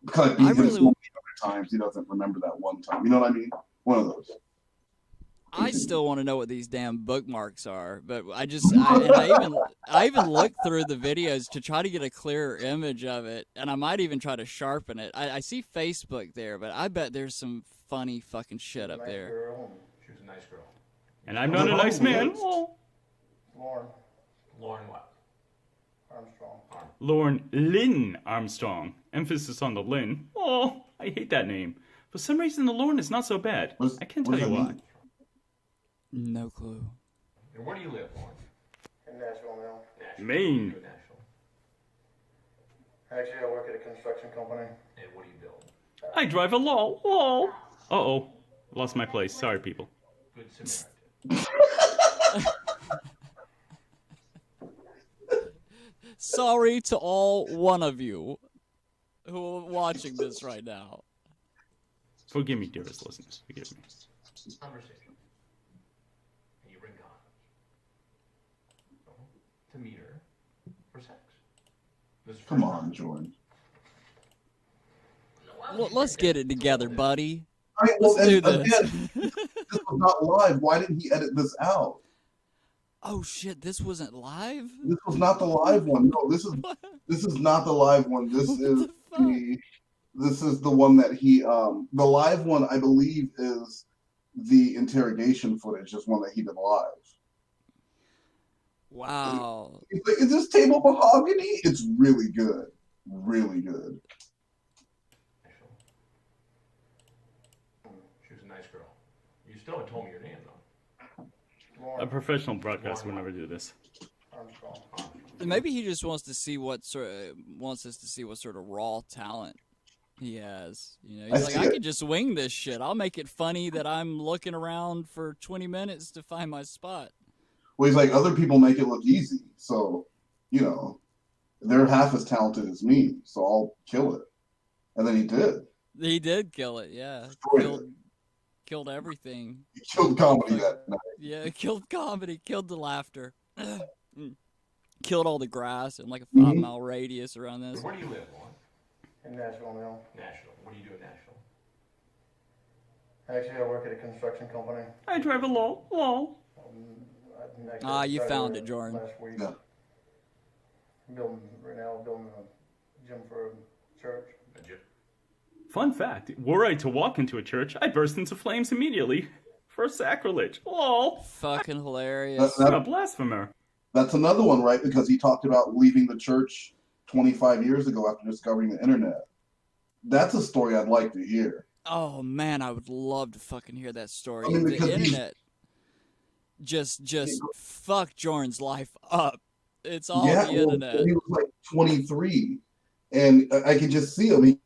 kind of beat
I
him
really-
so many other times he doesn't remember that one time. You know what I mean? One of those.
I still want to know what these damn bookmarks are, but I even looked through the videos to try to get a clearer image of it, and I might even try to sharpen it. I see Facebook there, but I bet there's some funny fucking shit up there.
Girl. She was a nice girl.
And I'm not a nice man. Oh.
Lorne. Lorne what? Armstrong.
Lorne Lynn Armstrong. Emphasis on the Lynn. Oh, I hate that name. For some reason, the Lorne is not so bad. I can't tell you why.
No clue.
And where do you live, Lorne? In Nashville now.
Maine.
Nashville. Actually, I work at a construction company. And what do you build?
I drive a lol. Lol. Uh-oh. Lost my place. Sorry, people.
Good Samaritan.
Sorry to all one of you who are watching this right now.
Forgive me, dearest listeners. Forgive me.
Conversation. And you bring condoms. To meet her for sex. This is
Come on, Jordan.
Well, let's get it together, buddy.
All right, well,
Let's do
and
this.
again, this was not live. Why didn't he edit this out?
Oh shit, this wasn't live?
This was not the live one. No, this is not the live one. This is the one that he the live one I believe is the interrogation footage, is one that he did live.
Wow.
He's like, is this table mahogany? It's really good. Really good.
She was a nice girl. You still haven't told me your name, though.
A professional broadcaster would never do this.
Armstrong.
Maybe he just wants to see wants us to see what sort of raw talent he has. You know, he's like, I could just wing this shit. I'll make it funny that I'm looking around for 20 minutes to find my spot.
Well, he's like, other people make it look easy, so you know they're half as talented as me, so I'll kill it. And then he did.
He did kill it, yeah.
Destroyed it.
Killed everything.
He killed comedy that night.
Yeah, killed comedy, killed the laughter. Killed all the grass in like a 5-mile radius around this.
Where do you live, Lorne? In Nashville now. Nashville. What do you do in Nashville? Actually, I work at a construction company.
I drive a lol. Lol.
You found it, Jorrun.
Last week.
Yeah.
Building a gym for a church. A gym?
Fun fact, were I to walk into a church, I'd burst into flames immediately. For sacrilege. Lol.
Fucking hilarious.
I'm a blasphemer.
That's another one, right? Because he talked about leaving the church 25 years ago after discovering the internet. That's a story I'd like to hear.
Oh man, I would love to fucking hear that story.
I mean,
The
because
internet just fucked Jorrun's life up. It's all
Yeah,
the internet.
he was like 23, and I can just see him. He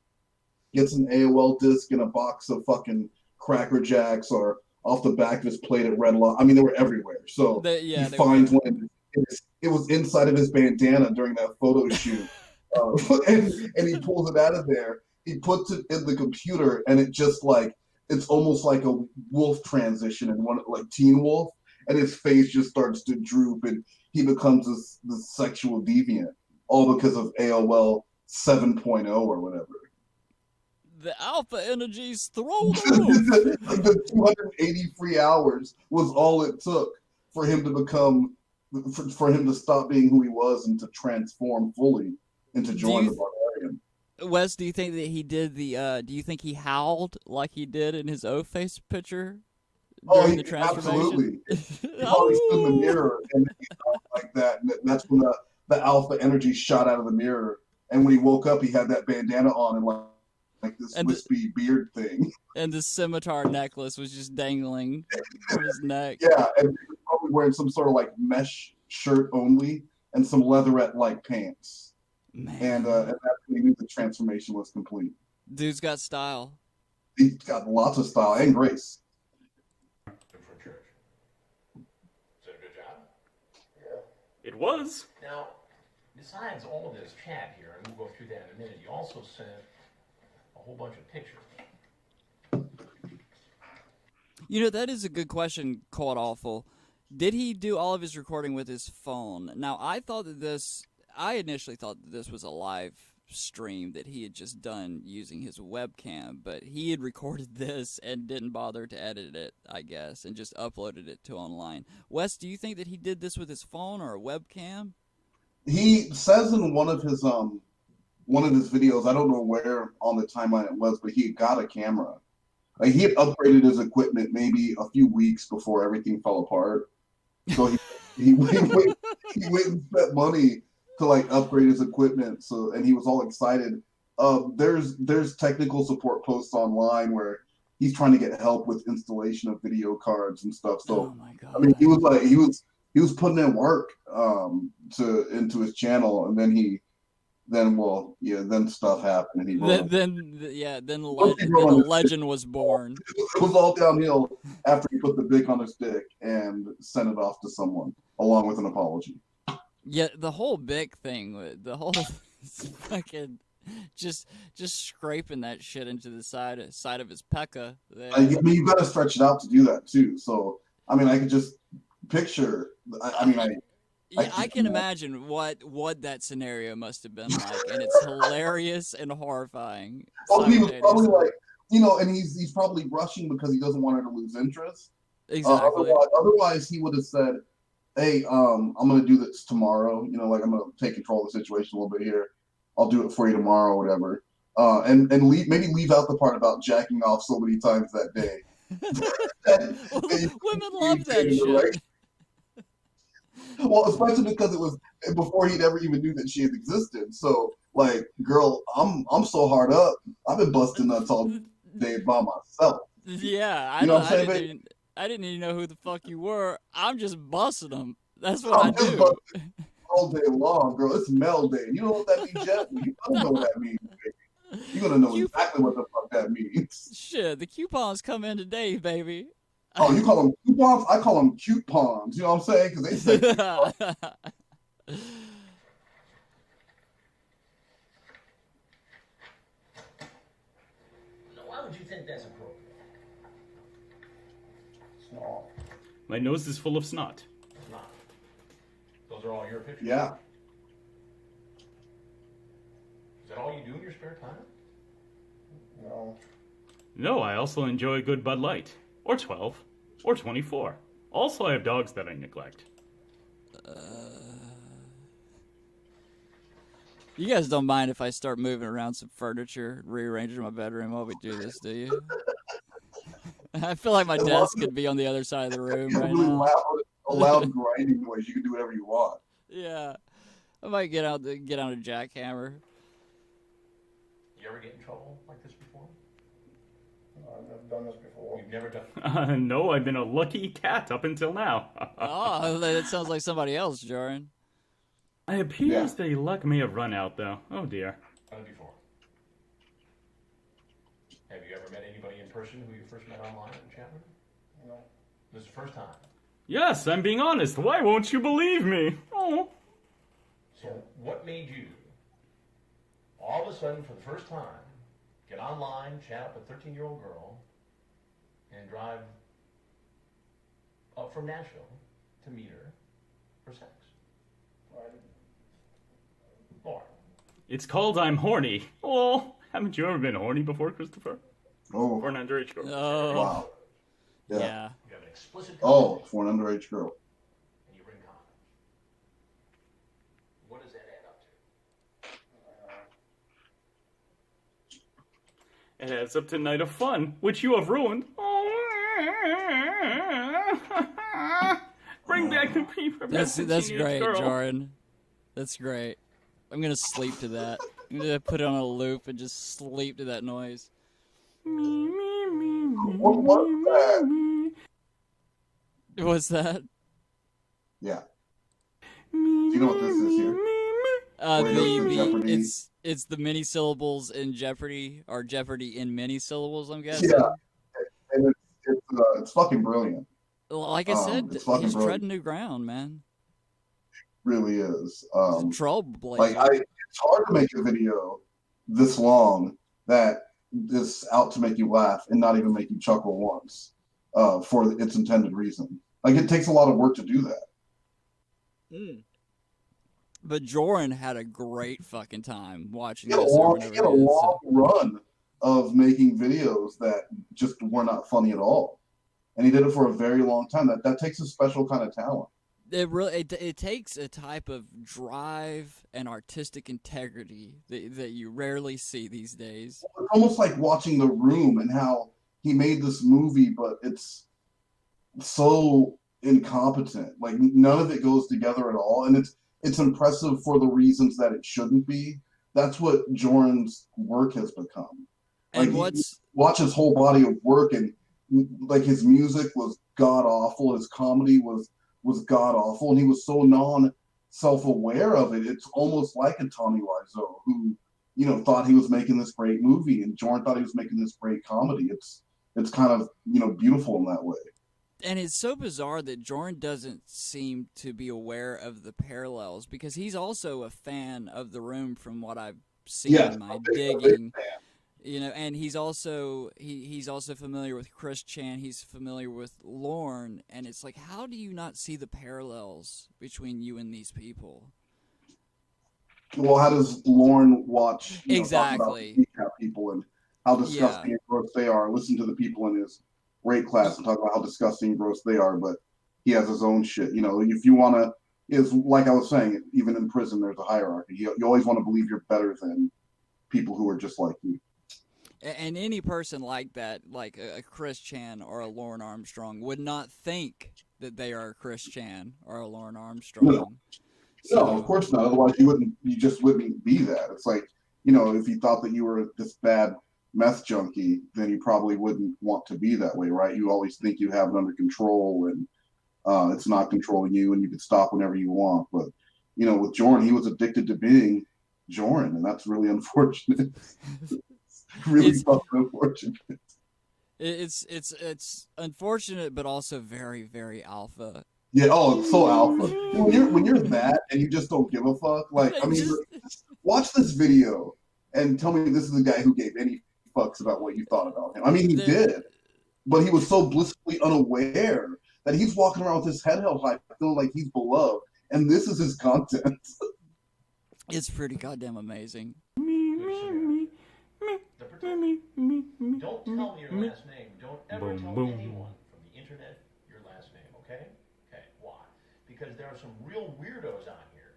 gets an AOL disc and a box of fucking Cracker Jacks, or off the back of his plate at Red Lobster. I mean, they were everywhere. So he finds one. It was inside of his bandana during that photo shoot, and he pulls it out of there. He puts it in the computer, and it just like it's almost like a wolf transition, and one like Teen Wolf, and his face just starts to droop, and he becomes this sexual deviant, all because of AOL 7.0 or whatever.
The alpha energies throw the roof.
The 280 free hours was all it took for him to become, for him to stop being who he was and to transform fully into Jorrun the Barbarian.
Wes, do you think that he did the? Do you think he howled like he did in his O-face picture during the transformation?
Absolutely. He probably stood in the mirror and he thought like that, and that's when the alpha energy shot out of the mirror. And when he woke up, he had that bandana on and like this wispy beard thing.
And the scimitar necklace was just dangling from his neck.
Yeah, and he was probably wearing some sort of like mesh shirt only and some leatherette-like pants.
Man.
And that's when he knew the transformation was complete.
Dude's got style.
He's got lots of style and grace.
Good for church. Is that a good job? Yeah.
It was.
Now, besides all of this chat here, and we'll go through that in a minute, you also sent a whole bunch of pictures.
You know, that is a good question, Caught Awful. Did he do all of his recording with his phone? Now, I initially thought that this was a live stream that he had just done using his webcam, but he had recorded this and didn't bother to edit it, I guess, and just uploaded it to online. Wes, do you think that he did this with his phone or a webcam?
He says in one of his videos, I don't know where on the timeline it was, but he got a camera. Like, he had upgraded his equipment maybe a few weeks before everything fell apart. So he went and spent money to like upgrade his equipment. So, and he was all excited. There's technical support posts online where he's trying to get help with installation of video cards and stuff. So,
Oh my God.
I mean, he was putting in work into his channel, and then stuff happened, and he wrote
then the legend was born.
It was all downhill after he put the bic on his dick and sent it off to someone along with an apology.
Yeah, the whole bic thing, the whole fucking just scraping that shit into the side of his pecker.
I mean, you got to stretch it out to do that too. So, I mean, I could just picture.
I can imagine what that scenario must have been like, and it's hilarious and horrifying.
Well, he was probably like, and he's probably rushing because he doesn't want her to lose interest.
Exactly.
Otherwise, he would have said, "Hey, I'm gonna do this tomorrow. Like, I'm gonna take control of the situation a little bit here. I'll do it for you tomorrow, or whatever." And maybe leave out the part about jacking off so many times that day.
Women love that shit.
Right? Well, especially because it was before he'd ever even knew that she had existed. So, like, girl, I'm so hard up. I've been busting nuts all day by myself.
Yeah,
I
didn't even know who the fuck you were. I'm just busting them. That's what I do.
All day long, girl. It's Mel Day. You know what that means yet? You don't know what that means, baby. You're gonna know exactly what the fuck that means.
Shit, the coupons come in today, baby.
Oh, you call them coupons? I call them cute pawns. You know what I'm saying? Because they say
Now, why would you think that's appropriate?
Snot. My nose is full of snot.
Snot. Those are all your pictures?
Yeah.
Is that all you do in your spare time?
No.
No, I also enjoy a good Bud Light. Or 12. Or 24. Also, I have dogs that I neglect.
You guys don't mind if I start moving around some furniture, rearranging my bedroom while we do this, do you? I feel like my desk could be on the other side of the room right now.
A loud grinding noise. You can do whatever you want.
Yeah. I might get out a jackhammer.
You ever get in trouble like this before?
I've never done this before.
You've never done.
No, I've been a lucky cat up until now.
Oh, that sounds like somebody else, Jorrun.
It appears the luck may have run out, though. Oh dear.
Done it before. Have you ever met anybody in person who you first met online in chat room?
No.
This is the first time.
Yes, I'm being honest. Why won't you believe me? Oh.
So, what made you, all of a sudden, for the first time, get online, chat up with a 13-year-old girl, and drive up from Nashville to meet her for sex? Lorne.
It's called I'm horny. Oh, haven't you ever been horny before, Christopher?
Oh.
For an underage girl.
Oh.
Wow.
Yeah.
You have an explicit
For an underage girl.
and you bring condoms. What does that add up to?
It adds up to Night of Fun, which you have ruined. Bring back the paper.
That's great, Jorrun. That's great. I'm gonna sleep to that. I'm gonna put it on a loop and just sleep to that noise.
What was that?
What's that?
Yeah. Do you know what this is here?
It's the mini syllables in Jeopardy, or Jeopardy in mini syllables, I'm guessing.
Yeah. And it's fucking brilliant.
Like I said, he's treading new ground, man.
Really is.
Trailblazer.
It's hard to make a video this long that is out to make you laugh and not even make you chuckle once for its intended reason. Like, it takes a lot of work to do that.
But Jorrun had a great fucking time watching
He had a
this over
long,
and
he
over
had a
again.
long run of making videos that just were not funny at all, and he did it for a very long time. That takes a special kind of talent.
It takes a type of drive and artistic integrity that you rarely see these days.
It's almost like watching The Room and how he made this movie, but it's so incompetent. Like none of it goes together at all, and it's impressive for the reasons that it shouldn't be. That's what Jorrun's work has become. Like
And
you watch his whole body of work, and like his music was god awful, his comedy was god awful, and he was so non self-aware of it. It's almost like a Tommy Wiseau who, thought he was making this great movie, and Jorrun thought he was making this great comedy. It's kind of beautiful in that way.
And it's so bizarre that Jorrun doesn't seem to be aware of the parallels, because he's also a fan of The Room from what I've seen in my digging. And he's also he's also familiar with Chris Chan. He's familiar with Lorne, and it's like, how do you not see the parallels between you and these people?
Well, how does Lorne watch
exactly
talk about people and how disgusting and gross they are? Listen to the people in his rate class and talk about how disgusting and gross they are, but he has his own shit. If you want to, is like I was saying, even in prison, there's a hierarchy. You always want to believe you're better than people who are just like you.
And any person like that, like a Chris Chan or a Lorne Armstrong, would not think that they are a Chris Chan or a Lorne Armstrong.
No, of course not. Otherwise, you just wouldn't be that. It's like, if you thought that you were this bad meth junkie, then you probably wouldn't want to be that way, right? You always think you have it under control, and it's not controlling you, and you can stop whenever you want. But, with Jorrun, he was addicted to being Jorrun, and that's really unfortunate. Really fucking unfortunate.
It's unfortunate, but also very, very alpha.
Yeah, it's so alpha. When you're that and you just don't give a fuck, watch this video and tell me this is a guy who gave any fucks about what you thought about him. I mean, he did, but he was so blissfully unaware that he's walking around with his head held high, feeling like he's beloved, and this is his content.
It's pretty goddamn amazing. Don't tell me your last name. Don't ever tell anyone from the internet your last name, okay? Okay, why? Because there are some real weirdos on here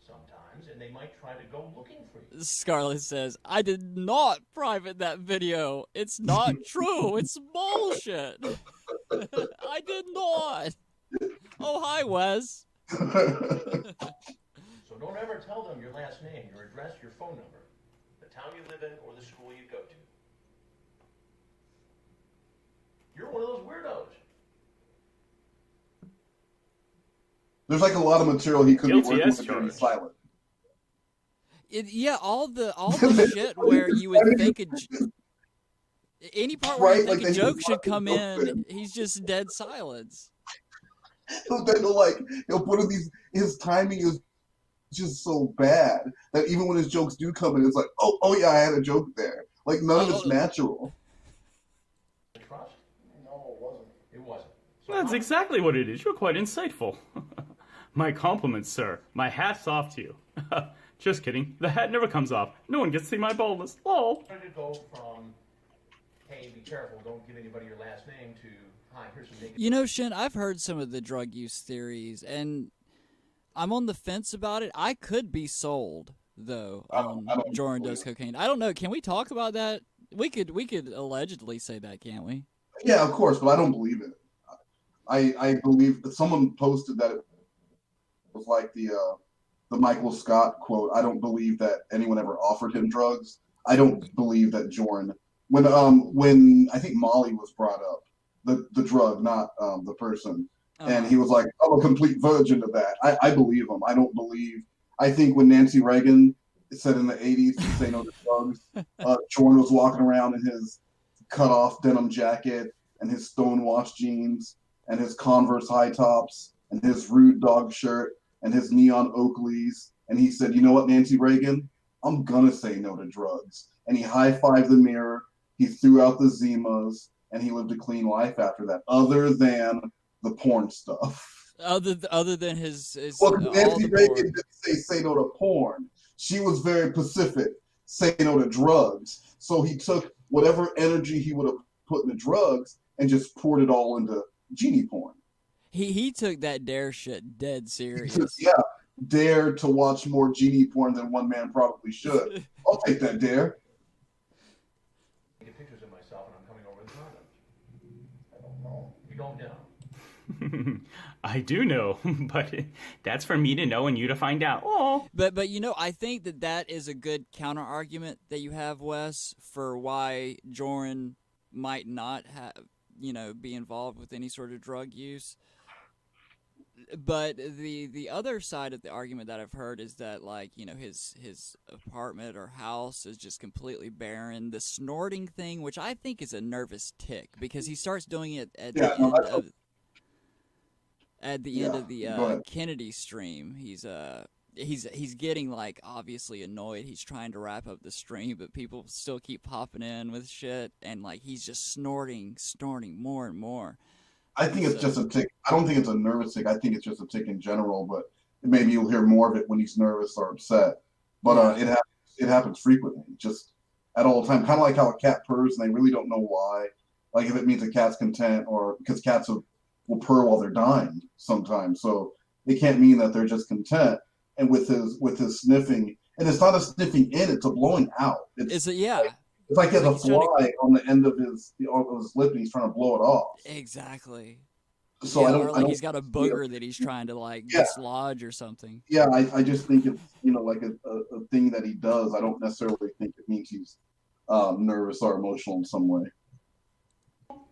sometimes, and they might try to go looking for you.
Scarlett says, I did not private that video. It's not true. It's bullshit. I did not. Oh, hi, Wes.
So don't ever tell them your last name, your address, your phone number, the town you live in, or the school you go to. You're one of those weirdos.
There's like a lot of material he could be working with and be silent.
All the shit where you would think any part where you think a joke should come in, he's just dead silence.
He'll put in these. His timing is just so bad that even when his jokes do come in, it's like, oh yeah, I had a joke there. Like none of it's natural.
Trust? No, it wasn't. It wasn't. So
That's exactly what it is. You're quite insightful. My compliments, sir. My hat's off to you. Just kidding. The hat never comes off. No one gets to see my baldness. Lol.
How did it go from, hey, be careful, don't give anybody your last name, to, hi, here's some naked...
Shin, I've heard some of the drug use theories, and I'm on the fence about it. I could be sold, though, on Jorrun does cocaine. I don't know. Can we talk about that? We could allegedly say that, can't we?
Yeah, of course, but I don't believe it. I believe that someone posted that it was like the Michael Scott quote. I don't believe that anyone ever offered him drugs. I don't believe that Jorrun, when I think Molly was brought up, the drug, not the person, and he was like, I'm a complete virgin to that. I believe him. I don't believe. I think when Nancy Reagan said in the 80s to say no to drugs, Jorrun was walking around in his cut-off denim jacket and his stonewashed jeans and his Converse high tops and his rude dog shirt and his neon Oakleys. And he said, you know what, Nancy Reagan? I'm gonna say no to drugs. And he high-fived the mirror, he threw out the Zimas, and he lived a clean life after that, other than the porn stuff.
Other than his
Well,
all
Nancy
the
Reagan
porn.
didn't say no to porn. She was very specific, say no to drugs. So he took whatever energy he would have put into drugs and just poured it all into genie porn.
He took that dare shit dead
He
serious.
took, dare to watch more genie porn than one man probably should. I'll take that dare.
Taking pictures of myself and I'm coming over with condoms. I don't know. You don't know.
I do know, but that's for me to know and you to find out. Oh.
But I think that is a good counter argument that you have, Wes, for why Jorrun might not have be involved with any sort of drug use. But the other side of the argument that I've heard is that his apartment or house is just completely barren. The snorting thing, which I think is a nervous tick, because he starts doing it at the end of the Kennedy stream. He's getting obviously annoyed. He's trying to wrap up the stream, but people still keep popping in with shit, and he's just snorting more and more.
I think it's just a tick. I don't think it's a nervous tick. I think it's just a tick in general, but maybe you'll hear more of it when he's nervous or upset. But it happens frequently, just at all time. Kind of like how a cat purrs and they really don't know why. Like if it means a cat's content, or because cats will purr while they're dying sometimes. So it can't mean that they're just content. And with his sniffing, and it's not a sniffing in, it's a blowing out. It's like he has a fly on the end of his lip and he's trying to blow it off.
Exactly.
So I don't
he's got a booger that he's trying to dislodge or something.
Yeah, I just think it's a thing that he does. I don't necessarily think it means he's nervous or emotional in some way.
Well,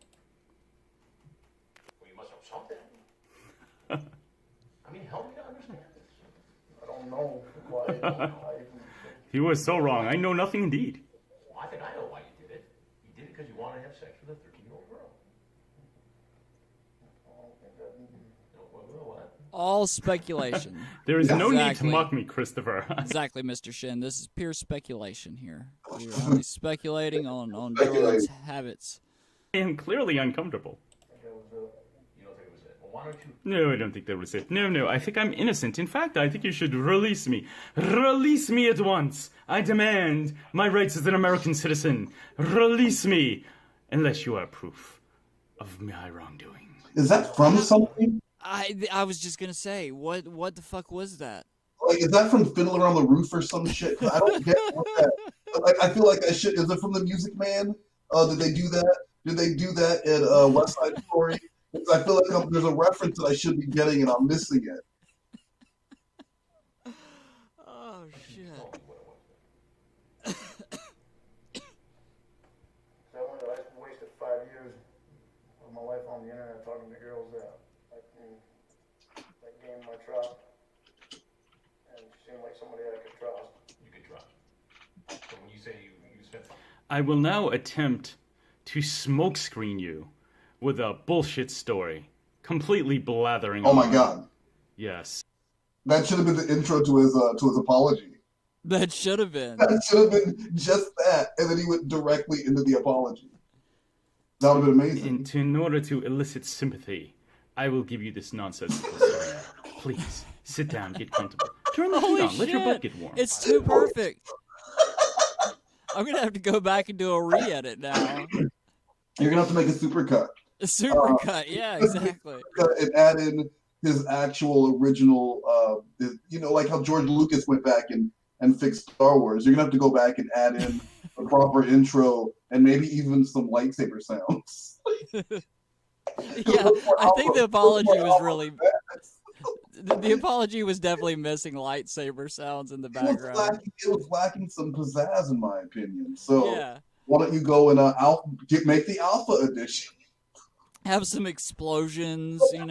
you must have something. I mean, help me to understand this.
I don't know why.
He was so wrong. I know nothing indeed.
Well, I think I know why you did it. You did it because you wanted to have sex with a 13-year-old girl. What?
All speculation.
There is no need to mock me, Christopher.
Exactly, Mr. Shin. This is pure speculation here. We're only speculating on Jorrun's habits.
I am clearly uncomfortable.
You don't think it was it? Well, why don't you...
No, I don't think that was it. No, I think I'm innocent. In fact, I think you should release me. Release me at once. I demand my rights as an American citizen. Release me, unless you are proof of my wrongdoing.
Is that from something?
I was just gonna say, what the fuck was that?
Is that from Fiddler on the Roof or some shit? I don't get what that. I feel like that shit. Is it from the Music Man? Did they do that? Did they do that at West Side Story? Because I feel like there's a reference that I should be getting and I'm missing it.
Oh shit!
I wasted 5 years of my life on the internet talking to girls that gained my trust, and she seemed like somebody I could trust.
You could trust. So when you say you spent...
I will now attempt to smokescreen you with a bullshit story, completely blathering.
Oh my god!
Yes.
That should have been the intro to his apology.
That should have been.
That should have been just that, and then he went directly into the apology. That would have been amazing.
In order to elicit sympathy, I will give you this nonsensical story. Please, sit down, get comfortable. Turn the heat on, let your butt get warm.
It's too perfect. I'm gonna have to go back and do a re-edit now.
You're gonna have to make a supercut.
A supercut, yeah, exactly.
And add in his actual original, like how George Lucas went back and fixed Star Wars. You're gonna have to go back and add in a proper intro and maybe even some lightsaber sounds.
Yeah, I think the apology was really... The apology was definitely missing lightsaber sounds in the background.
It was lacking some pizzazz, in my opinion. So
yeah.
Why don't you go and make the Alpha Edition?
Have some explosions, some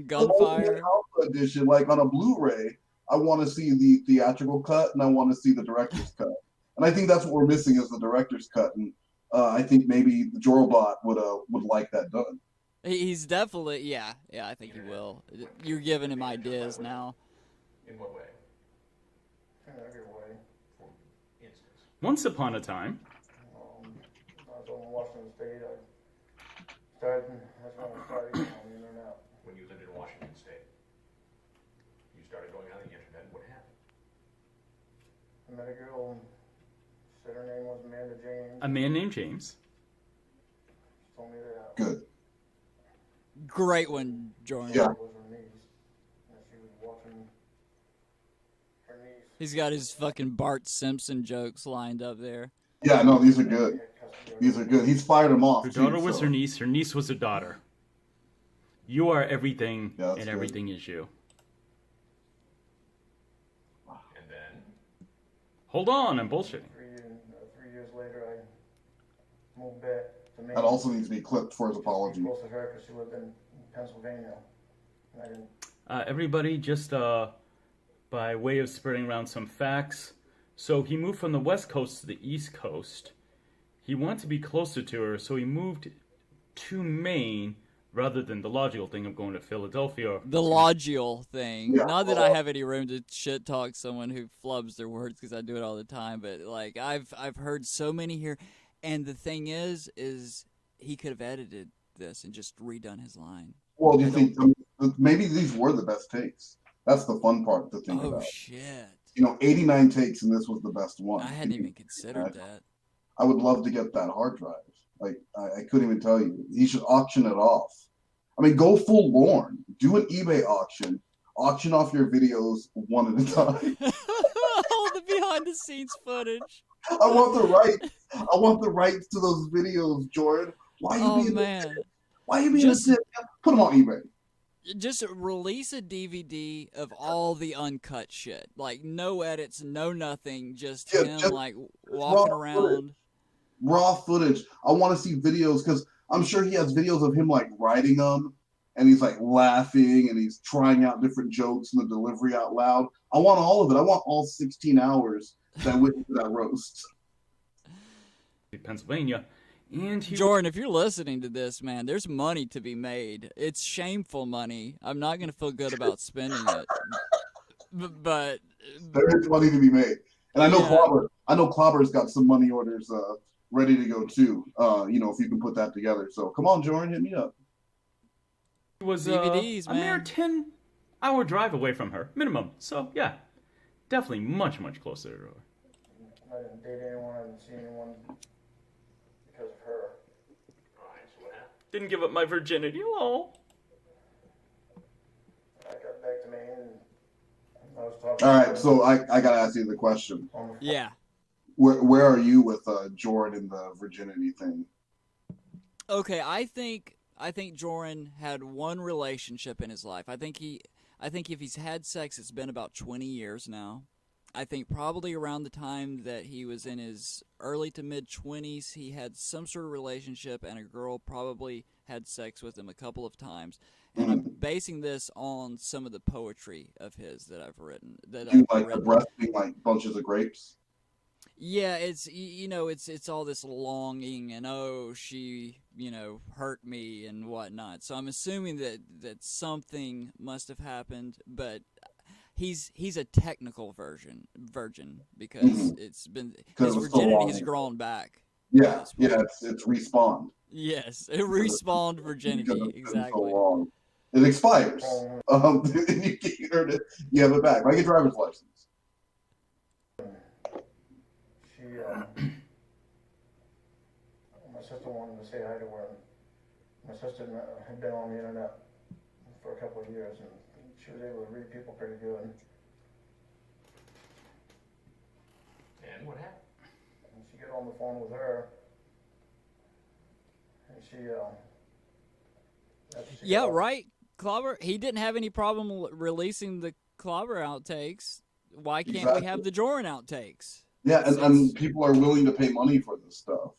gunfire.
Alpha Edition, like on a Blu-ray, I want to see the theatrical cut and I want to see the director's cut. And I think that's what we're missing is the director's cut. And I think maybe the Jorobot would like that done.
He's definitely, yeah, I think he will. You're giving him ideas now.
In what way?
In every way.
For instance.
Once upon a time.
I was over in Washington State. That's when I started getting on the internet.
When you lived in Washington State.
met a girl, said her name was Amanda James.
A man named James.
She told me that
Good.
Great one, Jordan.
Yeah.
it was her niece. And she was watching her niece.
He's got his fucking Bart Simpson jokes lined up there.
Yeah, no, these are good. These are good. He's fired them off.
Her
too,
daughter was
so.
her niece. Her niece was her daughter. You are everything,
Yeah, that's
and
good.
everything is you.
And then,
Hold on, I'm bullshitting.
3 years later, I moved back to Maine.
That also needs to be clipped for his
Just to be
apology.
close to her because she lived in Pennsylvania. And I didn't.
Everybody, just by way of spreading around some facts. So he moved from the West Coast to the East Coast. He wanted to be closer to her, so he moved to Maine rather than the logical thing of going to Philadelphia.
The logical thing.
Yeah.
Not that I have any room to shit talk someone who flubs their words because I do it all the time, but like I've heard so many here, and the thing is he could have edited this and just redone his line.
Well, do you think maybe these were the best takes? That's the fun part to think
Oh
about.
shit!
89 takes, and this was the best one.
I hadn't even considered that.
I would love to get that hard drive. Like, I couldn't even tell you. He should auction it off. I mean, go full Lorne. Do an eBay auction. Auction off your videos one at a time.
All the behind the scenes footage.
I want the rights. I want the rights to those videos, Jordan. Why are you
Oh
being
man.
Why are you being
Just-
a dick? Put them on eBay.
Just release a DVD of all the uncut shit. Like, no edits, no nothing. Just
Yeah,
him,
just
like, walking
raw
around.
footage. Raw footage. I want to see videos because I'm sure he has videos of him, like, writing them. And he's, like, laughing. And he's trying out different jokes and the delivery out loud. I want all of it. I want all 16 hours that went into that roast.
Pennsylvania. And he
Jordan, if you're listening to this, man, there's money to be made. It's shameful money. I'm not going to feel good about spending it. But
There is money to be made. And I know
Yeah.
Clobber's got some money orders ready to go, too. If you can put that together. So, come on, Jordan, hit me up.
was
DVDs,
a mere
man.
10-hour drive away from her, minimum. So, yeah, definitely much, much closer to her.
I didn't date anyone. I didn't see anyone because of her.
alright, so what happened?
Didn't give up my virginity. Oh.
I got back to Maine and I was talking.
All
to
right,
her
so I got to ask you the question.
on the phone.
yeah.
Where are you with Jordan and the virginity thing?
Okay, I think Jorrun had one relationship in his life. I think if he's had sex, it's been about 20 years now. I think probably around the time that he was in his early to mid 20s, he had some sort of relationship, and a girl probably had sex with him a couple of times. And I'm basing this on some of the poetry of his that I've written.
You like the breast being like bunches of grapes?
Yeah, it's it's all this longing and she hurt me and whatnot. So I'm assuming that something must have happened, but he's a technical virgin because it's been his
Because it was so
virginity
long
has
ago.
grown back.
Yeah, it's respawned.
Yes, it respawned
Because
virginity
it's been so
exactly.
long. It expires. And you have it back, like a driver's license.
She, my sister wanted to say hi to her. My sister had been on the internet for a couple of years, and she was able to read people pretty good.
And what happened?
And she got on the phone with her, and she, after she
Yeah,
got off-
right. Clobber, he didn't have any problem releasing the Clobber outtakes. Why can't we have the Jorrun outtakes?
Yeah, and people are willing to pay money for this stuff.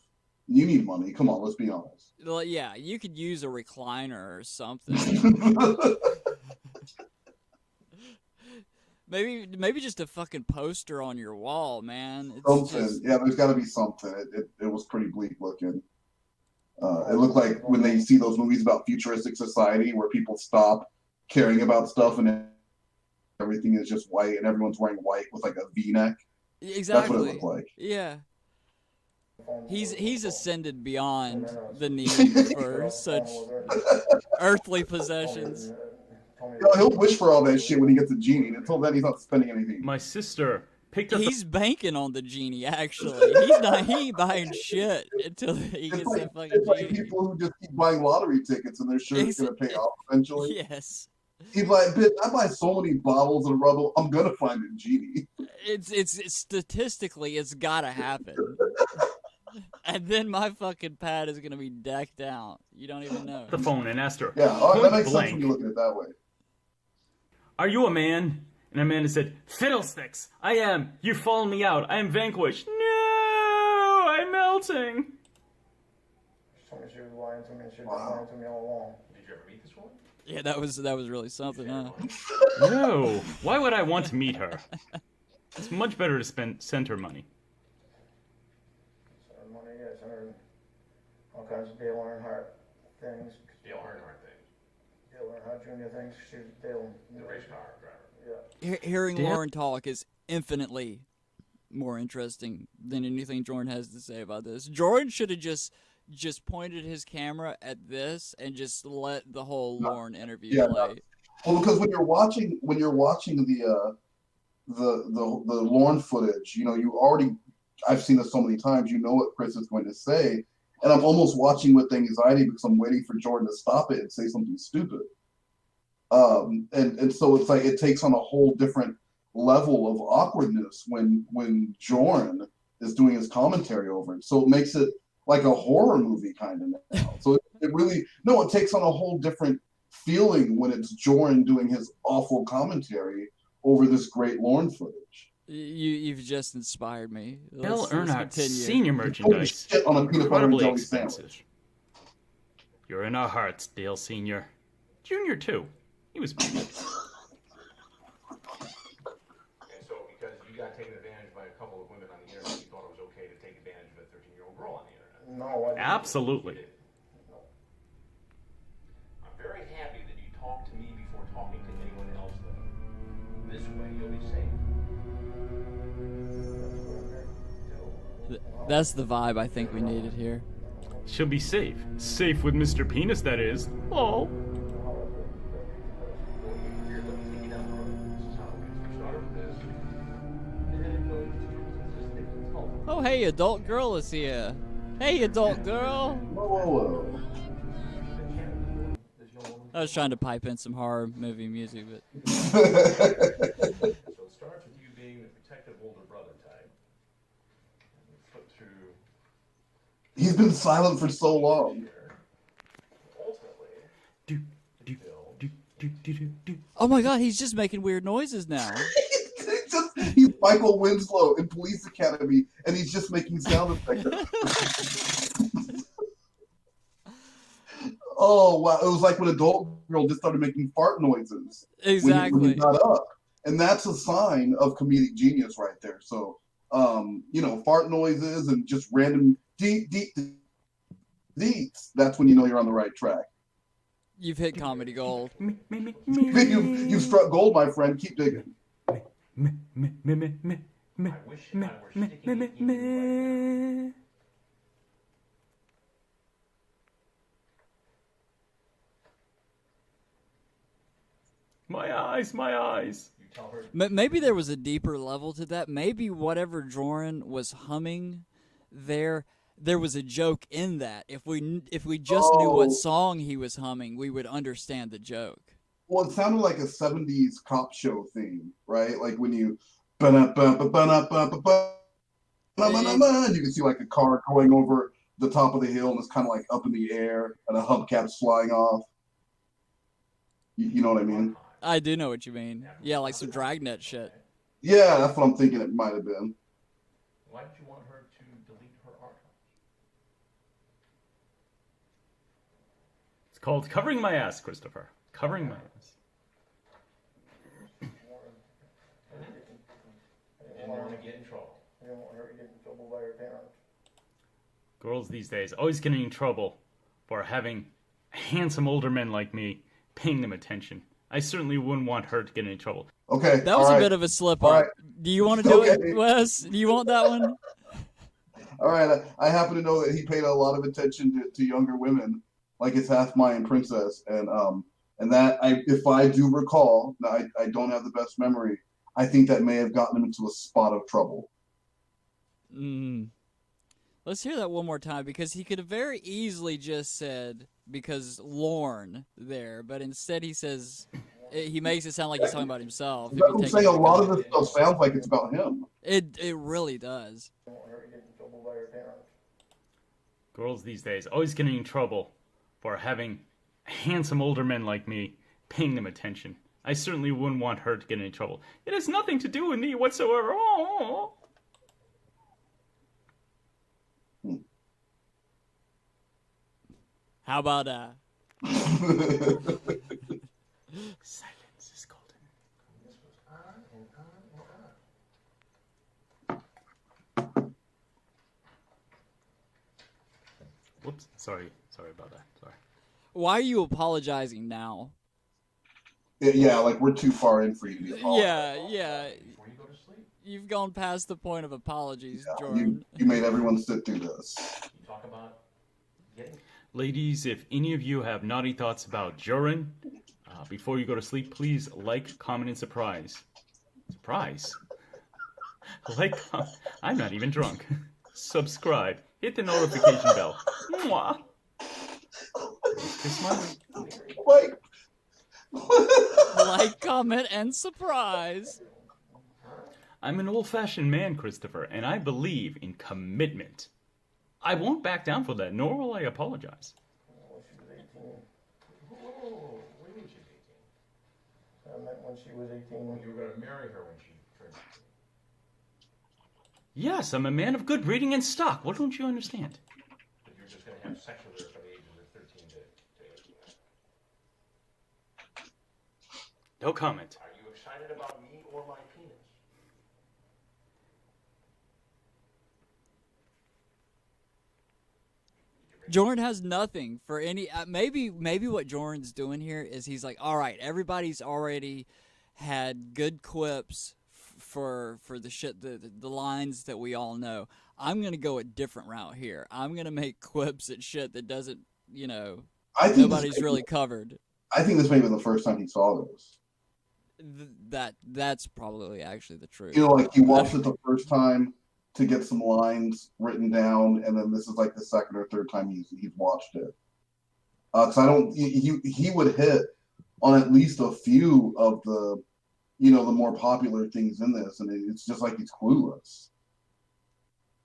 You need money. Come on, let's be honest.
Well, yeah, you could use a recliner or something. Maybe just a fucking poster on your wall, man. It's
Something.
just-
Yeah, there's got to be something. It was pretty bleak looking. It looked like when they see those movies about futuristic society where people stop caring about stuff and everything is just white and everyone's wearing white with like a V-neck. That's
Exactly.
what it looked like.
Yeah.
phone
He's ascended beyond
And then,
the need for such earthly possessions.
Told me
He'll wish for all that shit when he gets a genie. Until then, he's not spending anything.
My sister picked up
He's banking on the genie. Actually, he ain't buying shit until he gets that fucking
It's like
genie.
people who just keep buying lottery tickets and they're sure it's going to pay off eventually.
Yes.
He's like, bitch, I buy so many bottles of rubble, I'm going to find a genie.
It's statistically, it's gotta happen. And then my fucking pad is gonna be decked out. You don't even know.
the phone and asked her,
Yeah, that
point
makes sense
blank,
when you look at it that way.
"Are you a man?" And Amanda said, "Fiddlesticks! I am. You've fallen me out. I am vanquished. No, I'm melting."
She told me she was lying to me, and she'd been lying to me all along.
Did you ever meet this woman?
Yeah, that was really something, huh?
No, why would I want to meet her? It's much better to send her money.
So money, yeah, sent her all kinds of Dale Earnhardt things.
Dale Earnhardt thing.
Dale Earnhardt Jr. things. She was Dale.
The race car driver.
Yeah.
Hearing
Damn.
Lorne talk is infinitely more interesting than anything Jorrun has to say about this. Jorrun should have just pointed his camera at this and just let the whole Lorne interview play.
Well, because when you're watching the Lorne footage, you know, I've seen this so many times, you know what Chris is going to say, and I'm almost watching with anxiety because I'm waiting for Jorrun to stop it and say something stupid. And so it's like it takes on a whole different level of awkwardness when Jorrun is doing his commentary over it. So it makes it like a horror movie kind of now. So it takes on a whole different feeling when it's Jorrun doing his awful commentary over this great Lorne footage.
You've just inspired me.
Dale
Let's
Earnhardt
continue.
senior merchandise.
Shit on a peanut butter and
Incredibly
jelly
expensive.
sandwich.
You're in our hearts, Dale Senior. Junior too. He was.
And so, because you got taken advantage by a couple of women on the internet, you thought it was okay to take advantage of a 13-year-old girl on the internet.
No, I didn't.
Absolutely.
I'm very happy that you talked to me before talking to anyone else, though. This way, you'll be safe.
That's the vibe I think we needed here.
She'll be safe. Safe with Mr. Penis, that is. Oh.
Here, let me take you down the road. This is how it is. We start with this. And then it goes to this thing that's called.
Oh, hey, adult girl is here. Hey, adult girl.
Whoa.
I was trying to pipe in some horror movie music, but
So it starts with you being the protective older brother type. And we flip through
He's been silent for so long.
here. Ultimately,
Do, do, do, do, do, do, do.
oh my god, he's just making weird noises now.
He's Michael Winslow in Police Academy, and he's just making sound effects. Oh wow! It was like when Adult Girl just started making fart noises when
Exactly.
he got up, and that's a sign of comedic genius right there. So, fart noises and just random deep deets. That's when you know you're on the right track.
You've hit comedy gold.
Me, me, me,
You've struck gold, my friend. Keep digging.
me, me, me, me, me, me,
I wish
me,
I were
me,
sticking
me,
it in you right
me. My eyes, my eyes.
You tell her
Maybe there was a deeper level to that. Maybe whatever Jorrun was humming there was a joke in that. If we just knew what song he was humming, we would understand the joke.
Well, it sounded like a 70s cop show theme, right? Like when you you can see like a car going over the top of the hill and it's kind of like up in the air and a hubcap's flying off. You know what I mean?
I do know what you mean. Yeah, like some dragnet shit.
Yeah, that's what I'm thinking it might have been.
why did you want her to delete her archive?
It's called covering my ass, Christopher. Covering my ass.
I didn't want her to get in trouble.
I didn't want her to get in trouble by her parents.
Girls these days always getting in trouble for having handsome older men like me paying them attention. I certainly wouldn't want her to get in trouble.
Okay.
That was
all
a
right.
bit of a slip
All
up.
right.
Do you want to do
Okay.
it, Wes? Do you want that one?
All right. I happen to know that he paid a lot of attention to younger women, like his Half Mayan Princess, and that if I do recall, now I don't have the best memory. I think that may have gotten him into a spot of trouble.
Let's hear that one more time, because he could have very easily just said, because Lorne there, but instead he says, he makes it sound like he's talking about himself.
That's what I'm saying. A lot of this stuff sounds like it's about him.
It really does.
Girls these days always getting in trouble for having handsome older men like me paying them attention. I certainly wouldn't want her to get in trouble. It has nothing to do with me whatsoever. Oh.
How about
Silence is golden.
This was on and on and on.
Whoops. Sorry about that. Sorry.
why are you apologizing now?
Yeah, like we're too far in for you to be
Yeah.
apologizing.
Before you go to sleep,
You've gone past the point of apologies,
Yeah,
Jorrun.
you made everyone sit through this.
you talk about getting.
Ladies, if any of you have naughty thoughts about Jorrun, before you go to sleep, please like, comment, and surprise. Surprise? I'm not even drunk. Subscribe. Hit the notification bell. Mwah. Kiss my
Like,
Like, comment, and surprise.
I'm an old-fashioned man, Christopher, and I believe in commitment. I won't back down for that, nor will I apologize.
When she was 18.
Oh, what do you mean she's 18?
I meant when she was 18.
You were going to marry her when she turned 18.
Yes, I'm a man of good breeding and stock. What don't you understand?
But you're just going to have sex with her from the ages of 13 to 18.
No comment.
Are you excited about me or my penis?
Jorrun has nothing for any. Maybe what Jorrun's doing here is he's like, all right, everybody's already had good quips for the shit, the lines that we all know. I'm gonna go a different route here. I'm gonna make quips at shit that doesn't,
I think
nobody's really covered.
I think this may be the first time he saw this.
That's probably actually the truth.
Like he watched it the first time to get some lines written down, and then this is like the second or third time he's watched it. Because he would hit on at least a few of the, the more popular things in this, and it's just like he's clueless.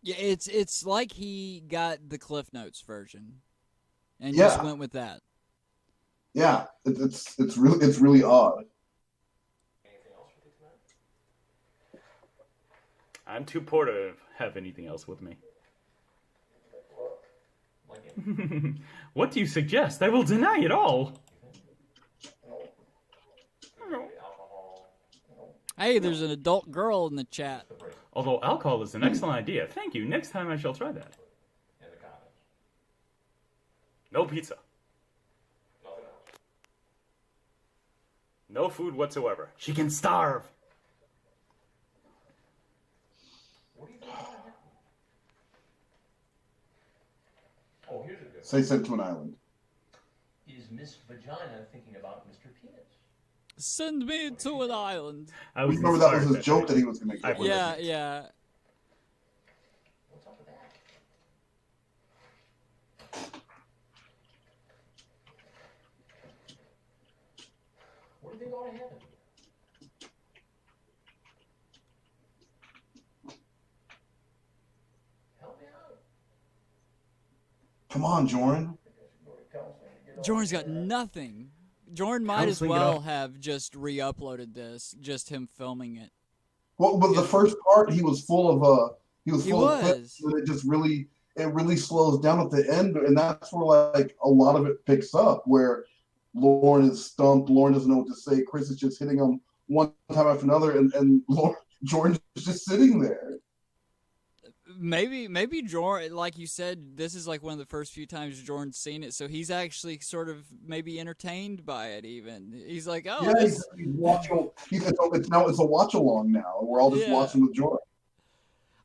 Yeah, it's like he got the Cliff Notes version, and just went with that.
Yeah, it's really odd.
Anything else with you tonight?
I'm too poor to have anything else with me.
Like it?
What do you suggest? I will deny it all.
Alcohol.
Hey, there's an adult girl in the chat.
Although alcohol is an excellent idea. Thank you. Next time I shall try that.
And the condoms.
No pizza.
Nothing else.
No food whatsoever. She can starve.
What do you think is going to happen? Oh, here's a good one.
Say sent to an island.
Is Miss Vagina thinking about Mr. Penis?
Send me to an island.
I was
Remember that was
inspired
his
by
joke that he was going to
I
get.
was-
Yeah.
What's up with that? What do you think ought to happen? Help me out.
Come on, Jorrun.
Jorrun's got nothing. Jorrun might as
Counseling it
well
up.
have just re-uploaded this, just him filming it.
Well, but the first part he was full of of clips,
was.
and it really slows down at the end, and that's where like a lot of it picks up, where Lorne is stumped, Lorne doesn't know what to say, Chris is just hitting him one time after another, and Jorrun is just sitting there.
Maybe Jorrun, like you said, this is like one of the first few times Jorrun's seen it, so he's actually sort of maybe entertained by it. Even he's like, oh,
Yeah,
this...
he's watching. It's a watch along now. We're all just
Yeah.
watching with Jorrun.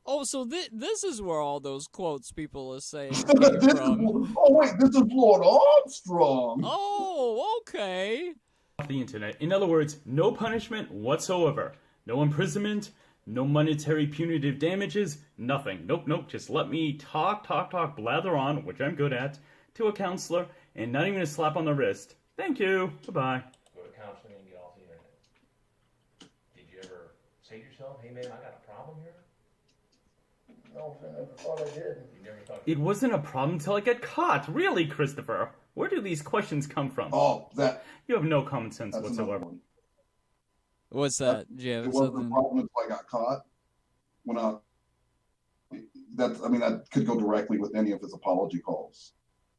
oh, so this is where all those quotes people are saying
This
came
is,
from.
this is Lord Armstrong.
Oh, okay.
off the internet. In other words, no punishment whatsoever. No imprisonment, no monetary punitive damages, nothing. Nope. Just let me talk, blather on, which I'm good at, to a counselor, and not even a slap on the wrist. Thank you. Goodbye.
Go to counseling and get off the internet. Did you ever say to yourself, hey man, I got a problem here?
No, I never thought I did.
You never thought
It wasn't a problem until I got caught. Really, Christopher? Where do these questions come from?
Oh,
You have no common sense
that's another
whatsoever.
one.
What's that? Do you have
It wasn't a
something?
problem until I got caught. That could go directly with any of his apology calls.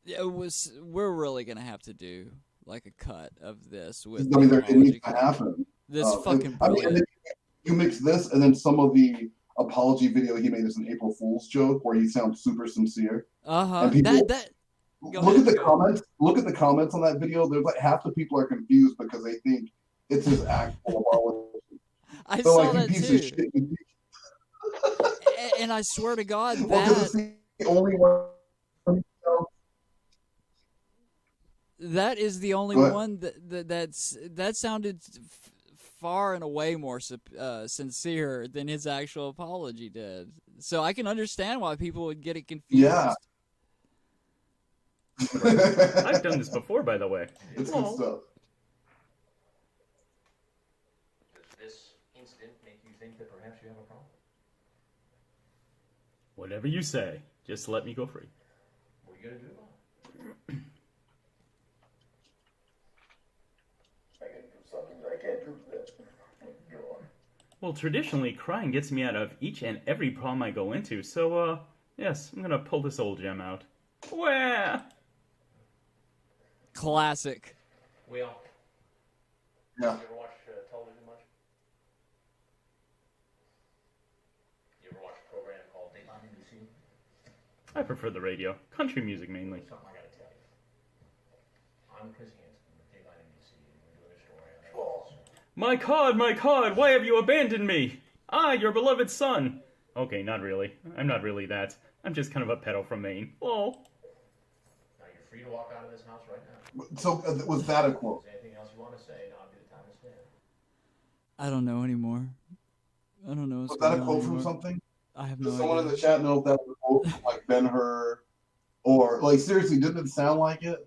Yeah, we're really gonna have to do like a cut of this with.
I mean, it
apology
needs to
call.
happen.
This fucking
and
brilliant.
then you mix this and then some of the apology video he made as an April Fool's joke where he sounds super sincere.
And
people-
that. Go
Look
ahead,
at the
go.
comments. Look at the comments on that video. There's like half the people are confused because they think it's his actual apology.
I
They're
saw
like,
that
you piece
too.
of shit.
And I swear to God,
Well, 'cause it's the only one.
that is the only
What?
one that sounded far and away more sincere than his actual apology did. So I can understand why people would get it confused.
Yeah.
I've done this before, by the way.
It's good stuff.
Does this incident make you think that perhaps you have a problem?
Whatever you say. Just let me go free.
What are you going to do about it?
I can do something I can't do that. Go on.
Well, traditionally, crying gets me out of each and every problem I go into, so, yes, I'm gonna pull this old gem out. Where?
Classic.
Will,
Yeah.
you ever watch television much? You ever watch a program called Dateline NBC?
I prefer the radio. Country music, mainly.
Something I gotta tell you. I'm Chris Hansen with Dateline NBC, and we're doing a story on that.
My cod, why have you abandoned me? Your beloved son. Okay, not really. I'm not really that. I'm just kind of a pedo from Maine. Lol.
Now you're free to walk out of this house right now.
So was that a quote?
Is there anything else you want to say? Now I'll give you time to stand.
I don't know anymore. I don't know.
Was that a quote from something?
I have no
Does someone in
idea.
the chat know if that was a quote from like Ben-Hur? Or like seriously, didn't it sound like it?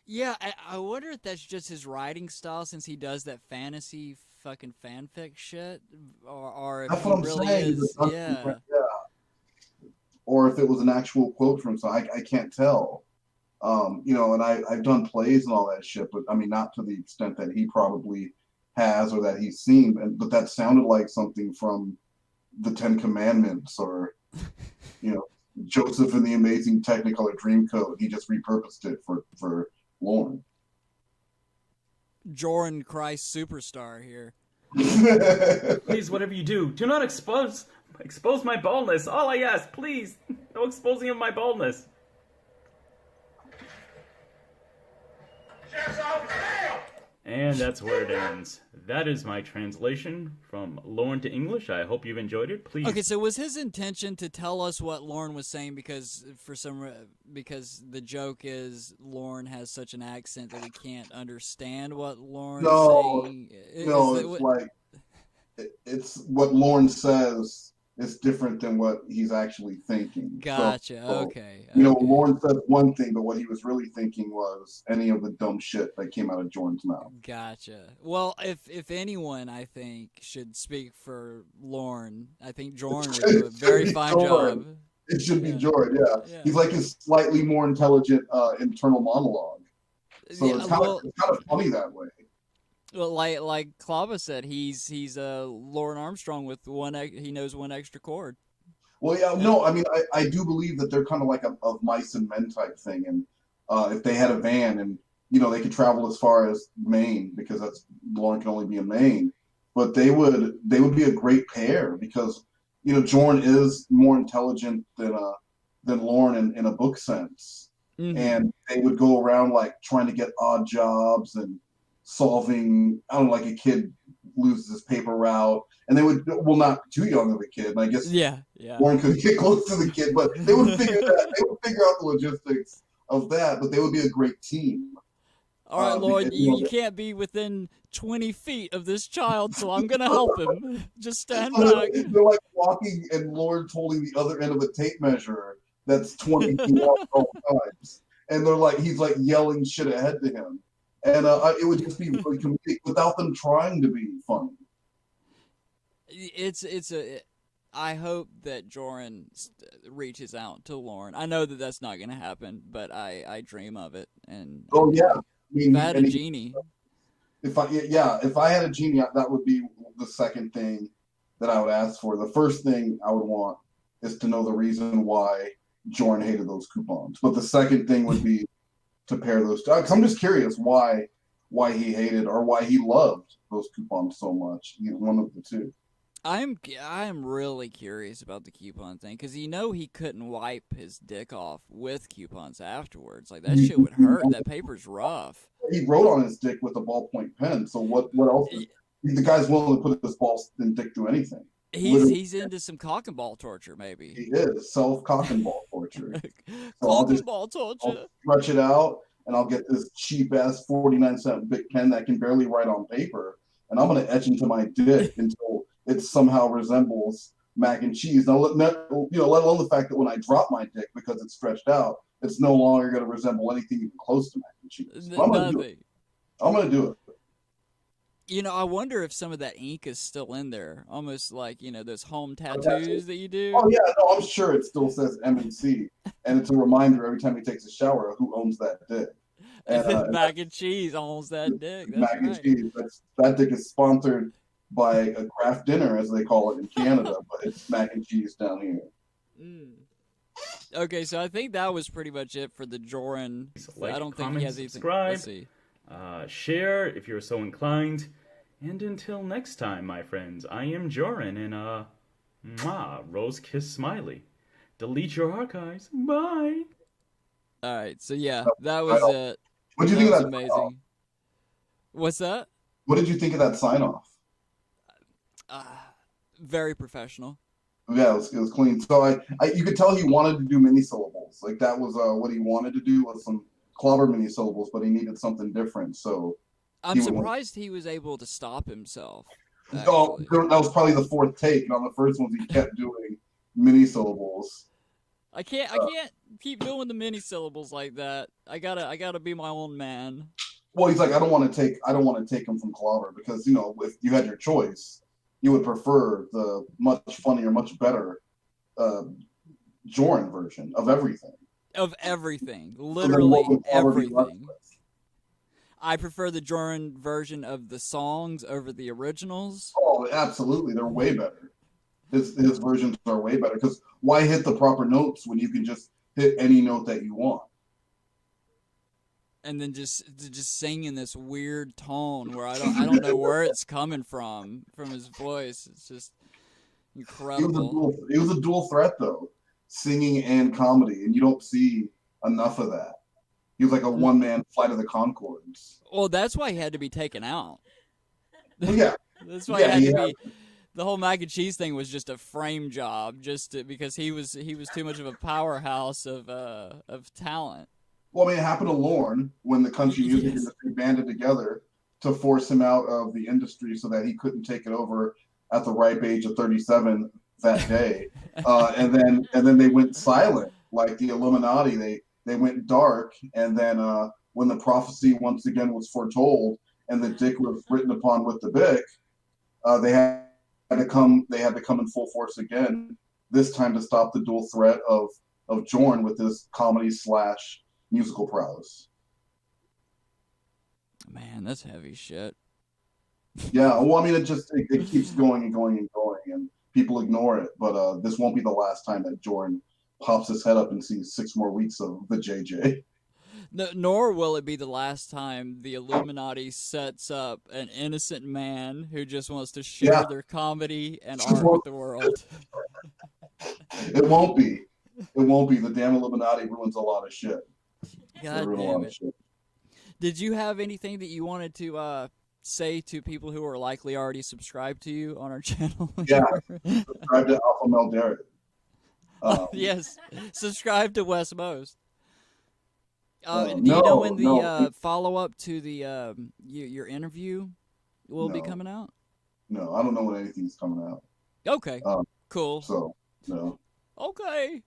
Yeah, I wonder if that's just his writing style since he does that fantasy fucking fanfic shit, or if
That's
he
what I'm
really
saying.
is. Yeah.
Or if it was an actual quote from something. I can't tell. And I've done plays and all that shit, but I mean, not to the extent that he probably has or that he's seen. But that sounded like something from the Ten Commandments or, Joseph and the Amazing Technicolor Dreamcoat. He just repurposed it for Lorne.
Jorrun Christ superstar here.
Please, whatever you do not expose my baldness. All I ask, please. No exposing of my baldness. And that's where it ends. That is my translation from Lorne to English. I hope you've enjoyed it. Please.
Okay, so was his intention to tell us what Lorne was saying because the joke is Lorne has such an accent that we can't understand what Lorne's saying?
It's what Lorne says is different than what he's actually thinking.
Gotcha.
So,
okay.
Lorne said one thing, but what he was really thinking was any of the dumb shit that came out of Jordan's mouth.
Gotcha. Well, if anyone, I think, should speak for Lorne, I think Jorrun would do a very fine job.
It should be Jordan, yeah. He's like his slightly more intelligent internal monologue. So it's kind of funny that way.
Well, like Klava said, he's Lorne Armstrong with he knows one extra chord.
Well, yeah, no, I mean, I do believe that they're kind of like a mice and men type thing, and if they had a van and they could travel as far as Maine because Lorne can only be in Maine, but they would be a great pair because Jorrun is more intelligent than Lorne in a book sense, and they would go around like trying to get odd jobs and solving, I don't know, like a kid loses his paper route, and they would, well, not too young of a kid, and I guess Lorne could get close to the kid, but they would figure out the logistics of that, but they would be a great team.
All right, Lord,
because,
you can't be within 20 feet of this child, so I'm gonna help him. Just stand
so
back.
they're like walking, and Lorne's holding the other end of a tape measure that's 20 feet long at all times, and he's like yelling shit ahead to him, and it would just be really comedic without them trying to be funny.
I hope that Jorrun reaches out to Lorne. I know that that's not going to happen, but I dream of it. And
Oh yeah, I mean,
if I had a genie,
if I had a genie, that would be the second thing that I would ask for. The first thing I would want is to know the reason why Jorrun hated those coupons. But the second thing would be to pair those two. 'Cause I'm just curious why he hated or why he loved those coupons so much. One of the two.
I'm really curious about the coupon thing because he couldn't wipe his dick off with coupons afterwards. Like that shit would hurt. That paper's rough.
He wrote on his dick with a ballpoint pen. So what else? The guy's willing to put his balls and dick through anything.
He's into some cock and ball torture, maybe.
He is cock and ball torture.
Cock and ball torture.
I'll stretch it out, and I'll get this cheap ass 49-cent big pen that can barely write on paper, and I'm gonna etch into my dick until it somehow resembles mac and cheese. Now, let alone the fact that when I drop my dick because it's stretched out, it's no longer going to resemble anything even close to mac and cheese. I'm going to do it.
I wonder if some of that ink is still in there, almost like those home tattoos that you do.
Oh yeah, no, I'm sure it still says M&C, and it's a reminder every time he takes a shower of who owns that dick.
And mac and cheese owns that dick. That's
mac and cheese. That dick is sponsored by a craft dinner, as they call it in Canada, but it's mac and cheese down here.
Okay, so I think that was pretty much it for the Jorrun.
Like,
I don't
comment,
think he has anything.
subscribe,
Let's see.
Share if you're so inclined. And until next time, my friends, I am Jorrun, and rose kiss smiley. Delete your archives. Bye.
All right, so yeah, that was it.
What did you think of that?
Amazing. What's that?
What did you think of that sign off?
Very professional.
Yeah, it was clean. So you could tell he wanted to do mini syllables. Like that was what he wanted to do was some clobber mini syllables, but he needed something different. So
I'm surprised he was able to stop himself.
Oh, that was probably the fourth take. And on the first ones, he kept doing mini syllables.
I can't keep doing the mini syllables like that. I gotta be my own man.
Well, he's like, I don't want to take him from clobber because if you had your choice, you would prefer the much funnier, much better Jorrun version of everything.
Of everything. Literally everything. I prefer the Jorrun version of the songs over the originals.
Oh, absolutely. They're way better. His versions are way better because why hit the proper notes when you can just hit any note that you want?
And then just sing in this weird tone where I don't know where it's coming from his voice. It's just incredible.
It was a dual threat though, singing and comedy, and you don't see enough of that. He was like a one-man Flight of the Conchords.
Well, that's why he had to be taken out.
Well, yeah,
that's why he had to be. The whole mac and cheese thing was just a frame job, because he was too much of a powerhouse of talent.
Well, I mean, it happened to Lorne when the country music industry banded together to force him out of the industry so that he couldn't take it over at the ripe age of 37 that day. And then they went silent, like the Illuminati. They went dark, and then when the prophecy once again was foretold and the dick was written upon with the bic, they had to come in full force again. This time to stop the dual threat of Jorrun with his comedy / musical prowess.
Man, that's heavy shit.
Yeah, well, I mean, it keeps going and going and going, and people ignore it. But this won't be the last time that Jorrun pops his head up and sees 6 more weeks of the JJ.
Nor will it be the last time the Illuminati sets up an innocent man who just wants to share their comedy and art with the world.
It won't be. It won't be. The damn Illuminati ruins a lot of shit.
God damn it. Did you have anything that you wanted to say to people who are likely already subscribed to you on our channel?
Yeah, subscribe to A.M.D.R.D.
Yes, subscribe to Wes Moast. Do you know when the
no,
follow-up to the your interview will be
no,
coming out?
no. I don't know when anything's coming out.
Okay,
Um,
cool.
so no.
Okay.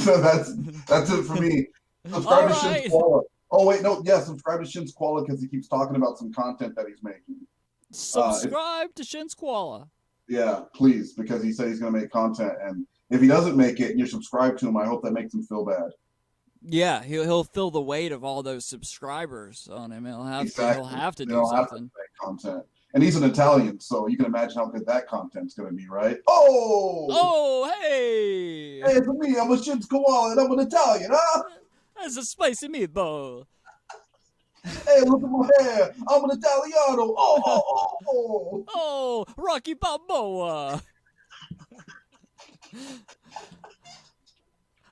So that's it for me. Subscribe
All
to Shin's
right.
Koala. Oh wait, no, yeah, subscribe to Shin's Koala because he keeps talking about some content that he's making.
Subscribe to Shin's Koala.
Yeah, please, because he said he's going to make content, and if he doesn't make it, and you're subscribed to him, I hope that makes him feel bad.
Yeah, he'll feel the weight of all those subscribers on him. He'll have to
They
do
don't have to
something.
make content, and he's an Italian, so you can imagine how good that content's going to be, right? Oh,
Oh, hey!
hey, it's me. I'm a Shin's Koala, and I'm an Italian, huh?
That's a spicy meatball.
Hey, look at my hair. I'm an Italiano. Oh.
Oh, Rocky Balboa.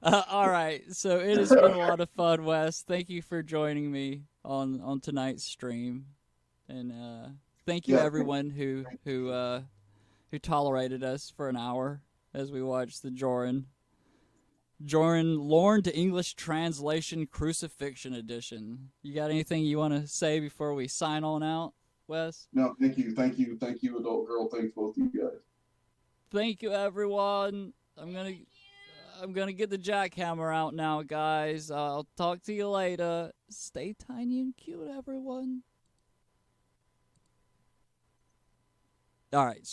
All right, so it has been a lot of fun, Wes. Thank you for joining me on tonight's stream, and thank you everyone who tolerated us for an hour as we watched the Jorrun Lorne to English translation Crucifixion edition. You got anything you want to say before we sign on out, Wes?
No, thank you, adult girl. Thanks, both of you guys.
Thank you, everyone. I'm gonna get the jackhammer out now, guys. I'll talk to you later. Stay tiny and cute, everyone. All right.